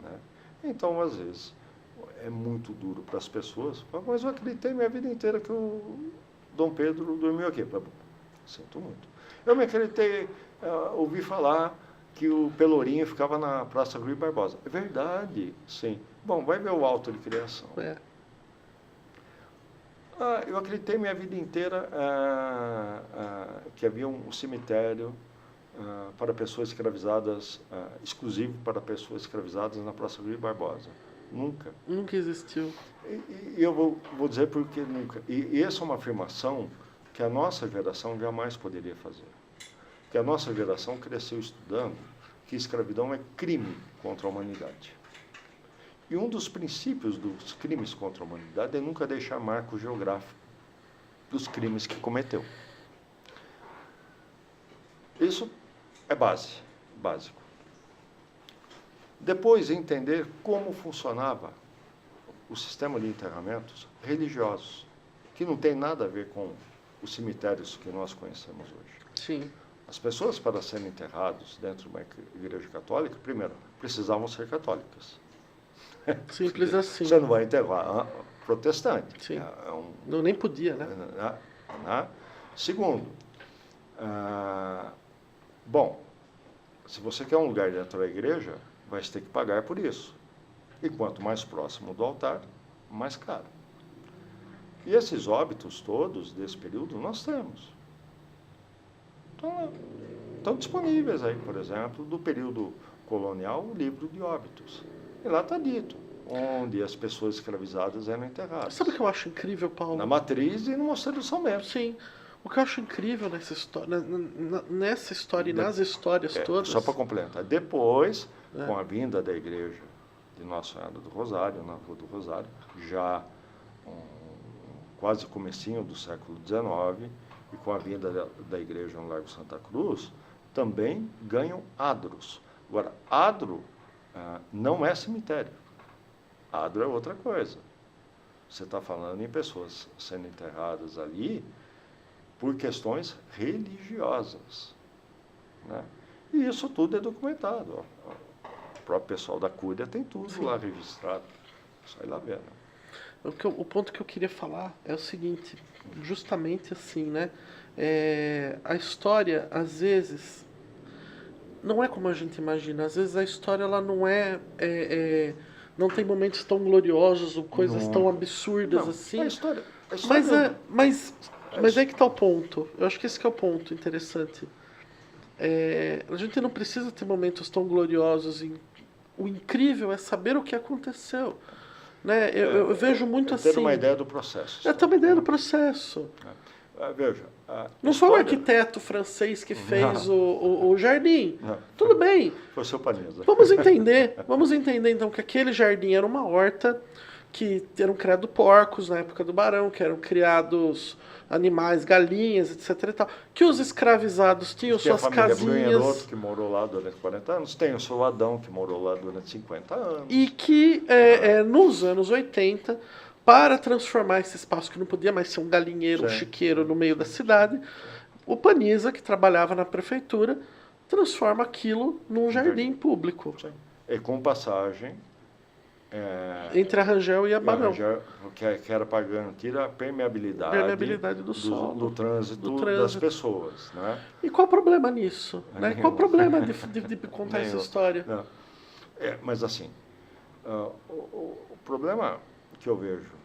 Né? Então, às vezes, é muito duro para as pessoas, mas eu acreditei minha vida inteira que o Dom Pedro dormiu aqui. Sinto muito. Eu me acreditei, ouvi falar que o Pelourinho ficava na Praça Rui Barbosa. É verdade, sim. Bom, vai ver o auto de criação. Eu acreditei minha vida inteira que havia um cemitério para pessoas escravizadas, exclusivo para pessoas escravizadas na Praça Rui Barbosa. Nunca. Nunca existiu. E eu vou dizer porque nunca. E essa é uma afirmação que a nossa geração jamais poderia fazer. Porque a nossa geração cresceu estudando que escravidão é crime contra a humanidade. E um dos princípios dos crimes contra a humanidade é nunca deixar marco geográfico dos crimes que cometeu. Isso é básico. Depois, entender como funcionava o sistema de enterramentos religiosos, que não tem nada a ver com os cemitérios que nós conhecemos hoje. Sim. As pessoas, para serem enterrados dentro de uma igreja católica, primeiro, precisavam ser católicas. Simples assim. Você não vai enterrar protestante. Sim. Não, nem podia, né? Segundo, bom, se você quer um lugar dentro da igreja, vai ter que pagar por isso. E quanto mais próximo do altar, mais caro. E esses óbitos todos desse período nós temos. Estão disponíveis aí, por exemplo, do período colonial, o livro de óbitos. E lá está dito, onde as pessoas escravizadas eram enterradas. Sabe o que eu acho incrível, Paulo? Na Matriz e no Mosteiro do São Bento. Sim. O que eu acho incrível nessa história, nessa história e nas histórias todas... Só para complementar. Depois, É. com a vinda da igreja de Nossa Senhora do Rosário, na Rua do Rosário, já quase comecinho do século XIX, e com a vinda da igreja no Largo Santa Cruz, também ganham adros. Agora, adro não é cemitério. Adro é outra coisa. Você está falando em pessoas sendo enterradas ali por questões religiosas, né? E isso tudo é documentado. O próprio pessoal da Cúria tem tudo lá registrado. Só ir lá ver, né? O ponto que eu queria falar é o seguinte, justamente assim, né? A história, às vezes, não é como a gente imagina. Às vezes a história ela não não tem momentos tão gloriosos ou coisas Não. tão absurdas Não, assim. a história Mas é que tá o ponto. Eu acho que esse que é o ponto interessante. A gente não precisa ter momentos tão gloriosos. O incrível é saber o que aconteceu. Né? Eu vejo muito assim. ter uma ideia do processo. É ter uma ideia do processo. Veja, não foi um arquiteto francês que fez o jardim. Não. Tudo bem. Foi seu Paniza. Vamos entender então que aquele jardim era uma horta, que eram criados porcos na época do Barão, que eram criados animais, galinhas, etc. E tal, que os escravizados tinham suas casinhas. Brunheroto, que morou lá durante 40 anos, tem o seu Adão, que morou lá durante 50 anos. E que nos anos 80, para transformar esse espaço que não podia mais ser um galinheiro, um chiqueiro no meio da cidade, o Paniza, que trabalhava na prefeitura, transforma aquilo num jardim público. Sim. E com passagem... entre a Rangel e a Barão. Que era para garantir a permeabilidade do solo, do trânsito das pessoas. Né? E qual o problema nisso? Né? Qual o problema de contar essa história? Não. Mas assim, o problema que eu vejo,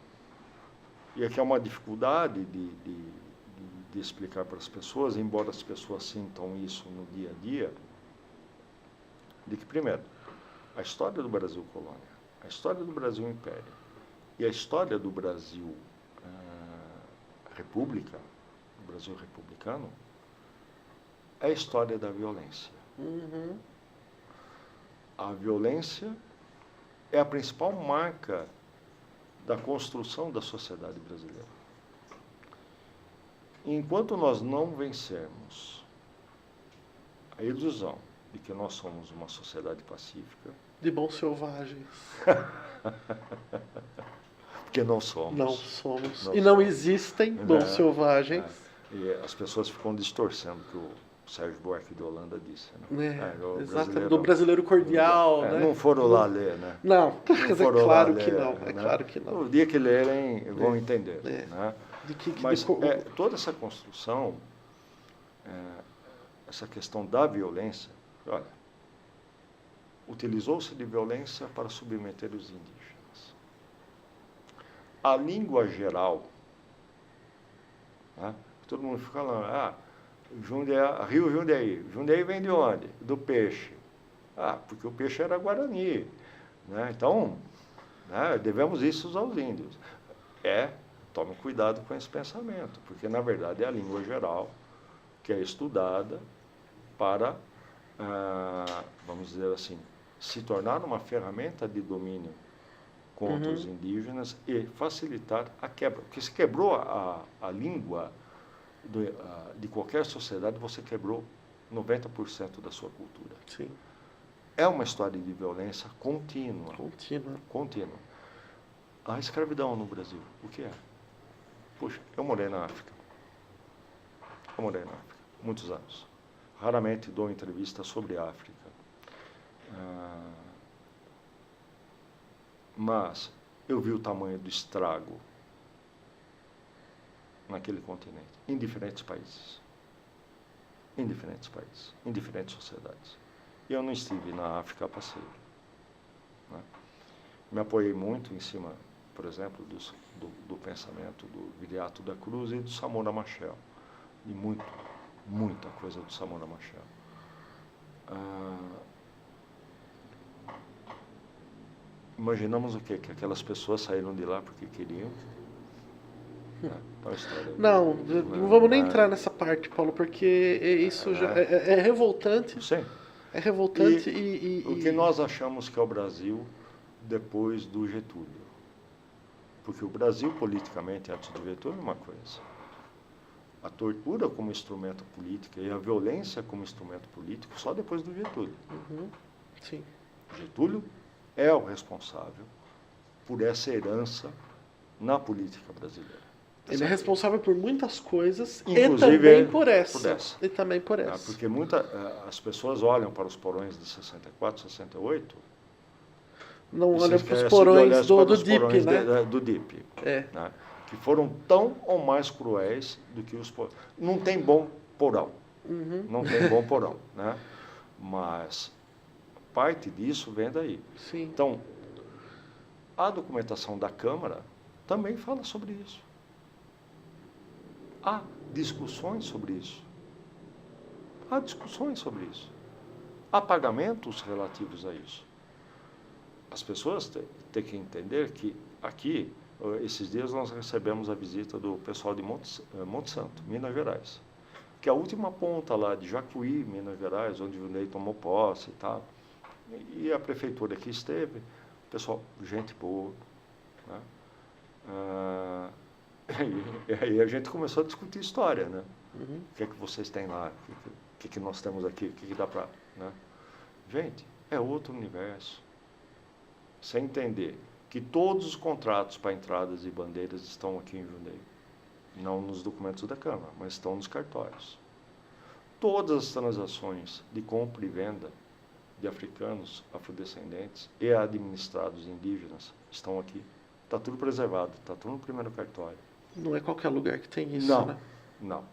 e aqui é uma dificuldade de explicar para as pessoas, embora as pessoas sintam isso no dia a dia, de que, primeiro, a história do Brasil colônia, a história do Brasil Império e a história do Brasil República, do Brasil republicano, é a história da violência. Uhum. A violência é a principal marca da construção da sociedade brasileira. Enquanto nós não vencermos a ilusão de que nós somos uma sociedade pacífica, de bons selvagens. Porque não somos. Não somos. E não existem bons selvagens. E as pessoas ficam distorcendo o que o Sérgio Buarque de Holanda disse. Né? Exatamente. Do brasileiro cordial. Né? Não foram lá ler, né? Não, claro que não. Né? Claro que não. O dia que lerem, vão entender. Né? Mas toda essa construção, essa questão da violência, olha, utilizou-se de violência para submeter os indígenas. A língua geral, né? Todo mundo fica falando, Rio Jundiaí. Jundiaí vem de onde? Do peixe. Porque o peixe era Guarani. Né? Então, né, devemos isso aos índios. Tome cuidado com esse pensamento, porque, na verdade, é a língua geral que é estudada para, vamos dizer assim, se tornar uma ferramenta de domínio contra os indígenas e facilitar a quebra. Porque se quebrou a língua de qualquer sociedade, você quebrou 90% da sua cultura. Sim. É uma história de violência contínua. Contínua. A escravidão no Brasil, o que é? Puxa, eu morei na África. Muitos anos. Raramente dou entrevista sobre a África. Mas eu vi o tamanho do estrago naquele continente, em diferentes países, em diferentes sociedades. E eu não estive na África a passeio. Né? Me apoiei muito em cima, por exemplo, do pensamento do Viriato da Cruz e do Samora Machel, e muita coisa do Samora Machel. imaginamos o quê? Que aquelas pessoas saíram de lá porque queriam? Tal história. Não vamos nem entrar nessa parte, Paulo, porque isso já é revoltante. Sim. É revoltante O que nós achamos que é o Brasil depois do Getúlio. Porque o Brasil, politicamente, antes do Getúlio, é uma coisa. A tortura como instrumento político e a violência como instrumento político só depois do Getúlio. Sim. Getúlio é o responsável por essa herança na política brasileira. Ele é responsável por muitas coisas, inclusive e também por essa. E também por essa. Porque as pessoas olham para os porões de 64, 68... Não olham para os porões do DIP, né? Do DIP. Né? Que foram tão ou mais cruéis do que os porões. Não tem bom porão. Não tem bom porão. Né? Mas parte disso vem daí. Sim. Então, a documentação da Câmara também fala sobre isso. Há discussões sobre isso. Há discussões sobre isso. Há pagamentos relativos a isso. As pessoas têm que entender que aqui, esses dias, nós recebemos a visita do pessoal de Monte Santo, Minas Gerais, que é a última ponta lá de Jacuí, Minas Gerais, onde o Ney tomou posse e tal. E a prefeitura aqui esteve, pessoal, gente boa, né? E aí a gente começou a discutir história, né? O que é que vocês têm lá? O que nós temos aqui? O que dá para... Né? Gente, é outro universo. Você entender que todos os contratos para entradas e bandeiras estão aqui em Jundiaí. Não nos documentos da Câmara, mas estão nos cartórios. Todas as transações de compra e venda de africanos, afrodescendentes e administrados indígenas estão aqui. Está tudo preservado, está tudo no primeiro cartório. Não é qualquer lugar que tem isso, não, né? Não.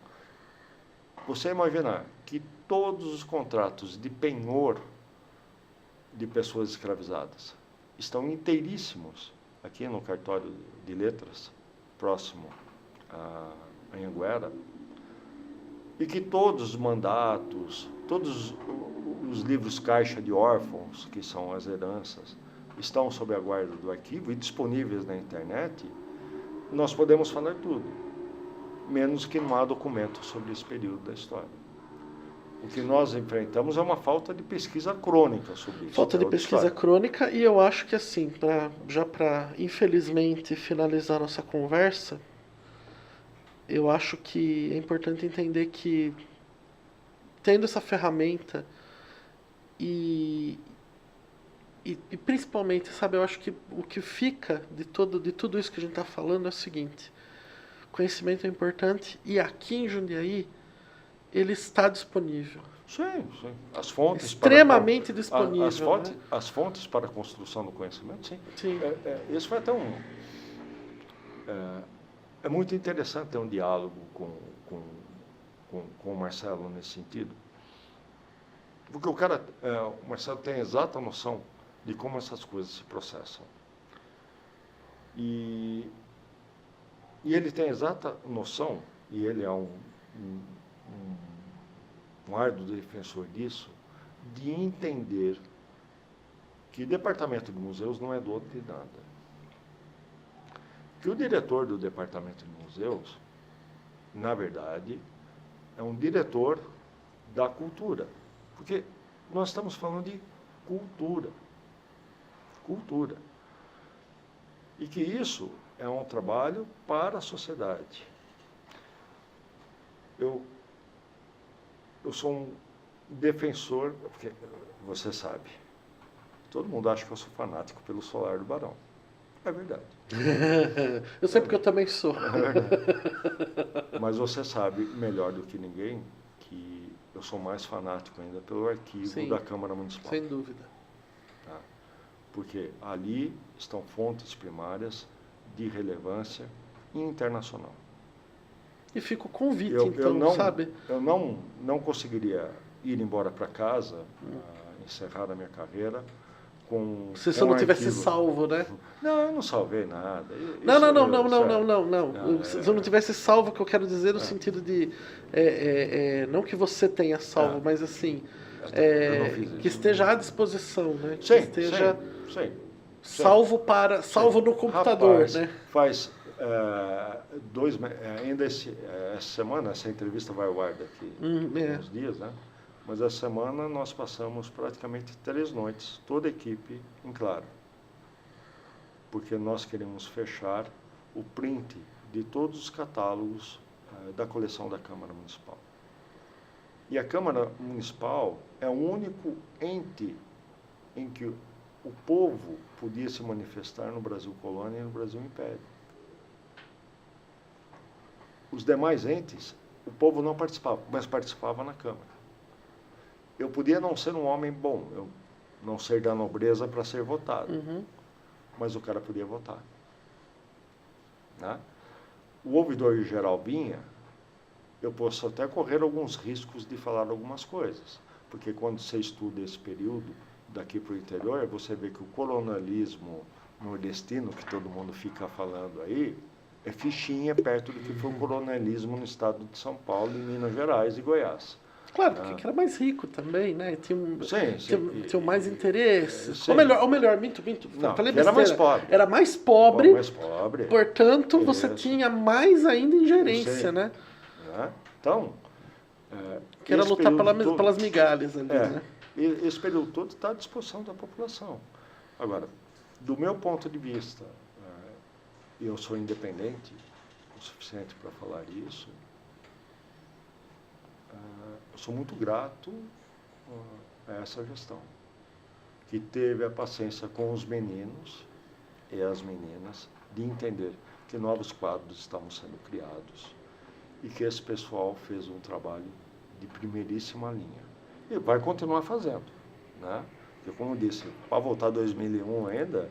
Você imaginar que todos os contratos de penhor de pessoas escravizadas estão inteiríssimos aqui no cartório de letras, próximo a Anhanguera, e que todos os mandatos, todos os livros caixa de órfãos, que são as heranças, estão sob a guarda do arquivo e disponíveis na internet, nós podemos falar tudo, menos que não há documento sobre esse período da história. O que nós enfrentamos é uma falta de pesquisa crônica sobre isso. Falta de pesquisa crônica, e eu acho que assim, já para infelizmente finalizar nossa conversa, eu acho que é importante entender que tendo essa ferramenta e principalmente, sabe, eu acho que o que fica de tudo isso que a gente está falando é o seguinte: conhecimento é importante e aqui em Jundiaí ele está disponível. Sim, sim. As fontes extremamente disponível. As fontes para a construção do conhecimento, sim. Sim. Isso foi até é muito interessante ter um diálogo com o Marcelo nesse sentido, porque o Marcelo tem a exata noção de como essas coisas se processam. E ele tem a exata noção, e ele é um árduo defensor disso, de entender que o departamento de museus não é dono de nada. Que o diretor do departamento de museus, na verdade, é um diretor da cultura. Porque nós estamos falando de cultura. Cultura. E que isso é um trabalho para a sociedade. Eu sou um defensor, porque você sabe, todo mundo acha que eu sou fanático pelo Solar do Barão. É verdade. Eu sei porque eu também sou. É verdade. Mas você sabe melhor do que ninguém que eu sou mais fanático ainda pelo arquivo Sim, da Câmara Municipal. Sem dúvida. Tá? Porque ali estão fontes primárias de relevância internacional. E fica o convite, sabe? Eu não conseguiria ir embora para casa, encerrar a minha carreira, se você não tivesse salvo, né? Não, eu não salvei nada. Não. Se eu não tivesse salvo, o que eu quero dizer no sentido de... não que você tenha salvo, mas assim... que esteja à disposição, né? Sim, esteja... sim. salvo no computador, Rapaz, né? Faz ainda essa semana, essa entrevista vai ao ar daqui uns dias, né? Mas essa semana nós passamos praticamente 3 noites, toda a equipe em claro. Porque nós queremos fechar o print de todos os catálogos da coleção da Câmara Municipal. E a Câmara Municipal é o único ente em que o povo podia se manifestar no Brasil Colônia e no Brasil Império. Os demais entes, o povo não participava, mas participava na Câmara. Eu podia não ser um homem bom, eu não ser da nobreza para ser votado, mas o cara podia votar. Né? O ouvidor geral vinha, eu posso até correr alguns riscos de falar algumas coisas, porque quando você estuda esse período, daqui para o interior, você vê que o colonialismo nordestino, que todo mundo fica falando aí, é fichinha perto do que foi o colonialismo no estado de São Paulo, em Minas Gerais e Goiás. Claro, porque era mais rico também, né? Tinha mais interesses. Sim. Ou melhor, minto. Não, Falei era mais pobre. Era mais pobre. Mais pobre. Portanto, você tinha mais ainda ingerência, né? Então... que era lutar pelas migalhas ali, né? Esse período todo está à disposição da população. Agora, do meu ponto de vista, eu sou independente o suficiente para falar isso, eu sou muito grato a essa gestão, que teve a paciência com os meninos e as meninas de entender que novos quadros estavam sendo criados e que esse pessoal fez um trabalho de primeiríssima linha. E vai continuar fazendo, né? Porque, como eu disse, para voltar a 2001 ainda,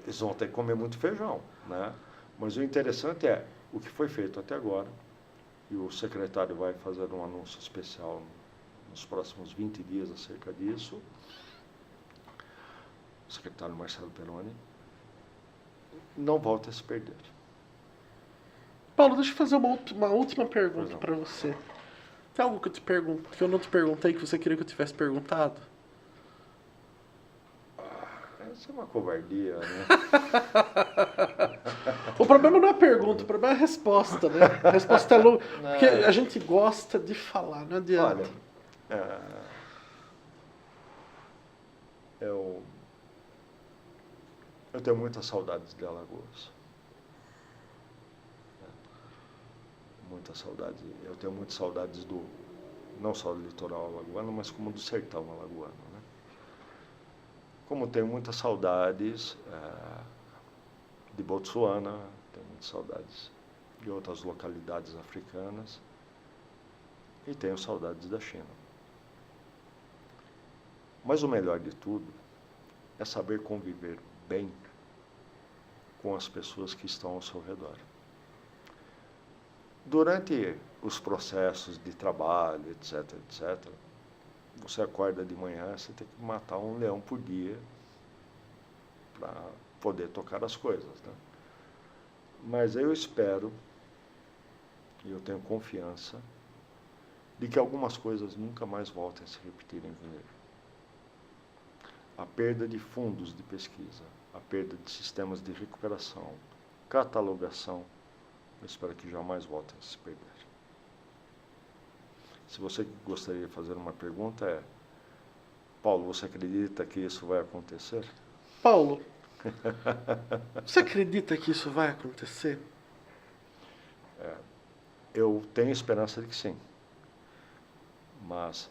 eles vão ter que comer muito feijão, né? Mas o interessante é o que foi feito até agora, e o secretário vai fazer um anúncio especial nos próximos 20 dias acerca disso, o secretário Marcelo Peroni, não volta a se perder. Paulo, deixa eu fazer uma última pergunta para você. Tem algo que eu não te perguntei que você queria que eu tivesse perguntado? Isso é uma covardia, né? O problema não é a pergunta, o problema é a resposta, né? A resposta é longa, porque a gente gosta de falar, não adianta. Olha, eu tenho muitas saudades de Alagoas. Muitas saudades. Eu tenho muitas saudades não só do litoral alagoano, mas como do sertão alagoano, né? Como tenho muitas saudades de Botsuana, tenho muitas saudades de outras localidades africanas e tenho saudades da China. Mas o melhor de tudo é saber conviver bem com as pessoas que estão ao seu redor. Durante os processos de trabalho, etc., você acorda de manhã, você tem que matar um leão por dia para poder tocar as coisas, né? Mas eu espero, e eu tenho confiança, de que algumas coisas nunca mais voltem a se repetirem em Vinhedo. A perda de fundos de pesquisa, a perda de sistemas de recuperação, catalogação, eu espero que jamais voltem a se perder. Se você gostaria de fazer uma pergunta, Paulo, você acredita que isso vai acontecer? Paulo, você acredita que isso vai acontecer? Eu tenho esperança de que sim. Mas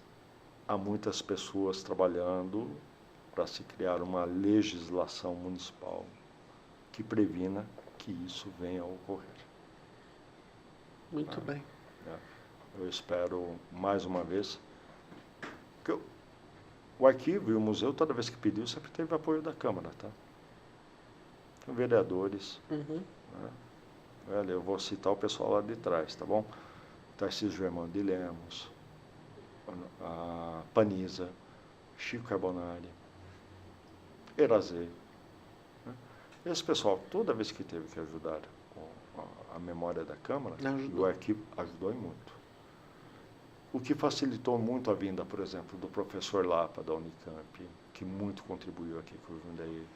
há muitas pessoas trabalhando para se criar uma legislação municipal que previna que isso venha a ocorrer. Muito bem. Eu espero, mais uma vez, que o arquivo e o museu, toda vez que pediu, sempre teve apoio da Câmara, tá? Vereadores. Né? Olha, eu vou citar o pessoal lá de trás, tá bom? Tarcísio Germano de Lemos, a Panisa, Chico Carbonari, Erazê. Né? Esse pessoal, toda vez que teve que ajudar com a memória da Câmara, o arquivo ajudou muito. O que facilitou muito a vinda, por exemplo, do professor Lapa, da Unicamp, que muito contribuiu aqui com o Jundiaí,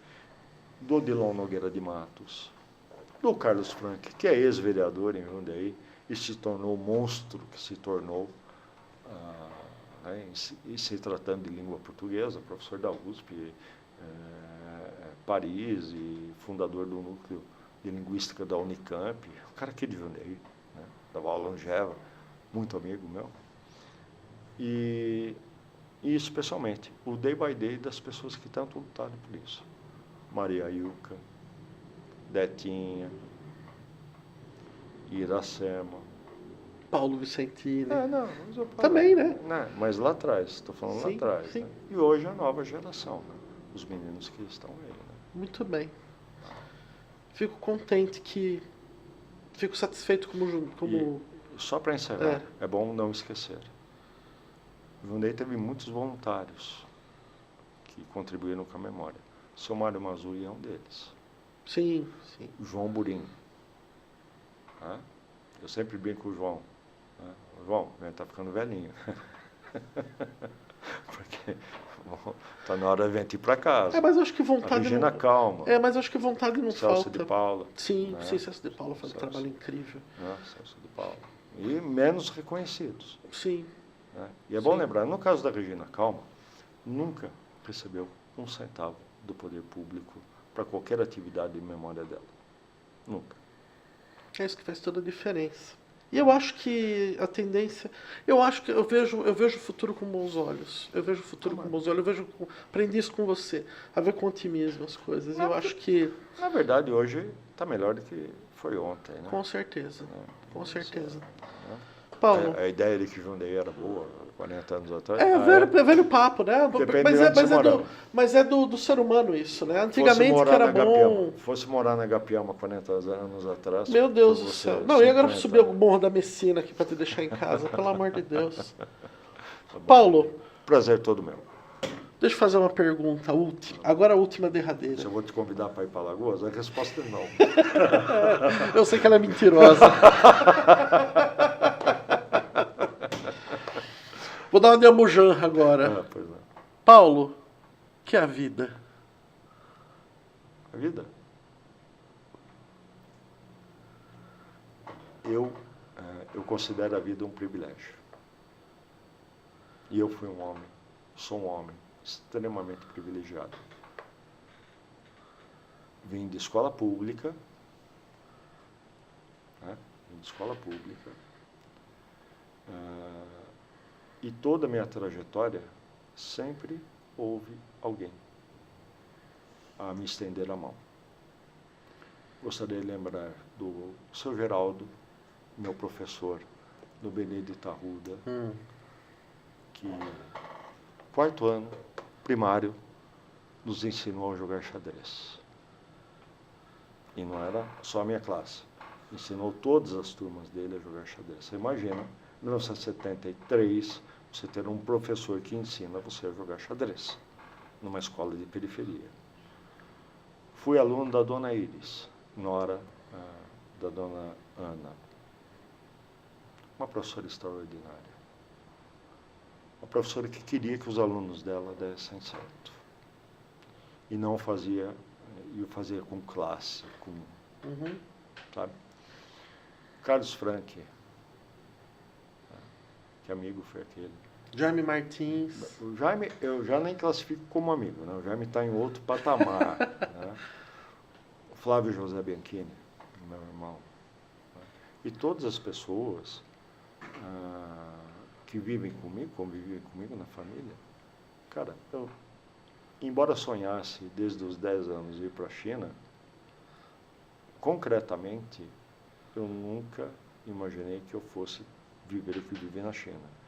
do Odilon Nogueira de Matos, do Carlos Franck, que é ex-vereador em Jundiaí e se tornou o monstro que se tornou, em se tratando de língua portuguesa, professor da USP, Paris e fundador do núcleo de linguística da Unicamp, o cara aqui de Jundiaí, né, dava aula longeva, muito amigo meu. E especialmente o day by day das pessoas que tanto lutaram por isso. Maria Ilka, Detinha, Iracema. Paulo Vicentini. Não, mas eu falo, Também, né? Mas lá atrás, estou falando lá Sim, atrás. sim. Né? E hoje a nova geração, né? Os meninos que estão aí. Né? Muito bem. Fico contente que... Fico satisfeito como... Só para encerrar, é bom não esquecer. O Jundiaí teve muitos voluntários que contribuíram com a memória. O seu Mário Mazui é um deles. Sim, sim. O João Burim. Né? Eu sempre brinco com o João. Né? João, ele está ficando velhinho. Porque está na hora de vir ir para casa. Mas eu acho que A vontade... Regina Calma. mas eu acho que vontade não Celso falta. de Paula. Sim, né? sim, Celso de Paula faz um Celso. trabalho incrível. Né? Celso de Paula. E menos reconhecidos. Sim. Né? E é bom Sim. lembrar, no caso da Regina Calma, nunca recebeu um centavo do poder público para qualquer atividade em memória dela. Nunca. É isso que faz toda a diferença. E eu acho que a tendência... Eu acho que eu vejo o futuro com bons olhos. Eu vejo o futuro com bons olhos. Aprendi isso com você. A ver com otimismo as coisas. Eu acho que... Na verdade, hoje está melhor do que foi ontem. Né? Com certeza. Com certeza. Né? Paulo... A ideia de que Jundiaí era boa 40 anos atrás. Velho papo, né? Depende de onde você mora. Mas é do ser humano isso, né? Antigamente que era bom... Fosse morar na Gapiama 40 anos atrás... Meu Deus do céu. Não, e agora subir o Morro da Messina aqui para te deixar em casa, pelo amor de Deus. Tá Paulo... Prazer todo meu. Deixa eu fazer uma pergunta última. Agora a última derradeira. Se eu vou te convidar para ir para Lagoas, a resposta é não. Eu sei que ela é mentirosa. Vou dar uma de Amujanra agora. Pois é. Paulo, que é a vida? A vida? Eu considero a vida um privilégio. E eu fui sou um homem extremamente privilegiado. Vim de escola pública, né? Vim de escola pública, e toda a minha trajetória sempre houve alguém a me estender a mão. Gostaria de lembrar do seu Geraldo, meu professor, do Benedito Arruda, que, quarto ano, primário, nos ensinou a jogar xadrez. E não era só a minha classe. Ensinou todas as turmas dele a jogar xadrez. Você imagina, em 1973, você ter um professor que ensina você a jogar xadrez, numa escola de periferia. Fui aluno da dona Iris, nora da dona Ana. Uma professora extraordinária. Uma professora que queria que os alunos dela dessem certo. E não fazia, e o fazia com classe, sabe? Carlos Franck, que amigo foi aquele? Jaime Martins. O Jaime, eu já nem classifico como amigo, né? O Jaime está em outro patamar. Né? O Flávio José Bianchini, meu irmão. Né? E todas as pessoas que vivem comigo, convivem comigo na família. Cara, eu, embora sonhasse desde os 10 anos ir para a China, concretamente, eu nunca imaginei que eu fosse viver o que vivi na China.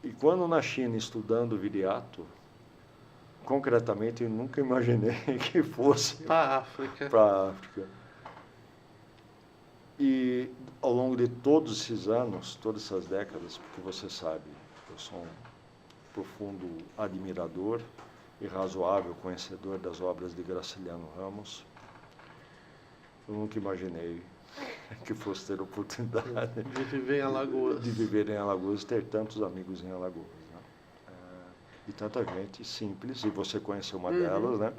E quando na China, estudando viriato, concretamente, eu nunca imaginei que fosse Para a África. Para a África. E ao longo de todos esses anos, todas essas décadas, porque você sabe, eu sou um profundo admirador e razoável conhecedor das obras de Graciliano Ramos, eu nunca imaginei que fosse ter oportunidade De viver em Alagoas. de viver em Alagoas e ter tantos amigos em Alagoas. Né? E tanta gente simples, e você conheceu uma delas, né?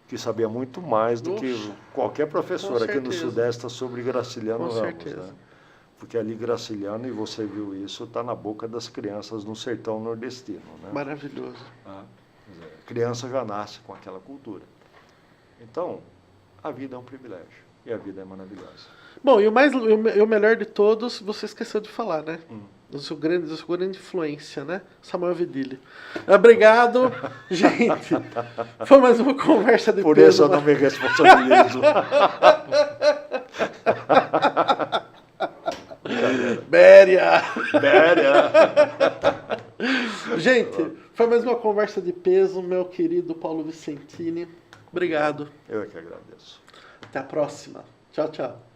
Que sabia muito mais do que qualquer professor aqui no Sudeste sobre Graciliano Com Ramos. certeza. Né? Porque ali Graciliano, e você viu isso, está na boca das crianças no sertão nordestino. Né? Maravilhoso. Quer dizer, a criança já nasce com aquela cultura. Então, a vida é um privilégio e a vida é maravilhosa. Bom, e o melhor de todos, você esqueceu de falar, né? Da sua grande influência, né? Samuel Vidilli. Obrigado, gente. Foi mais uma conversa de Por peso. isso eu não me responsabilizo. Béria! Béria! Gente, foi mais uma conversa de peso, meu querido Paulo Vicentini. Obrigado. Eu é que agradeço. Até a próxima. Tchau, tchau.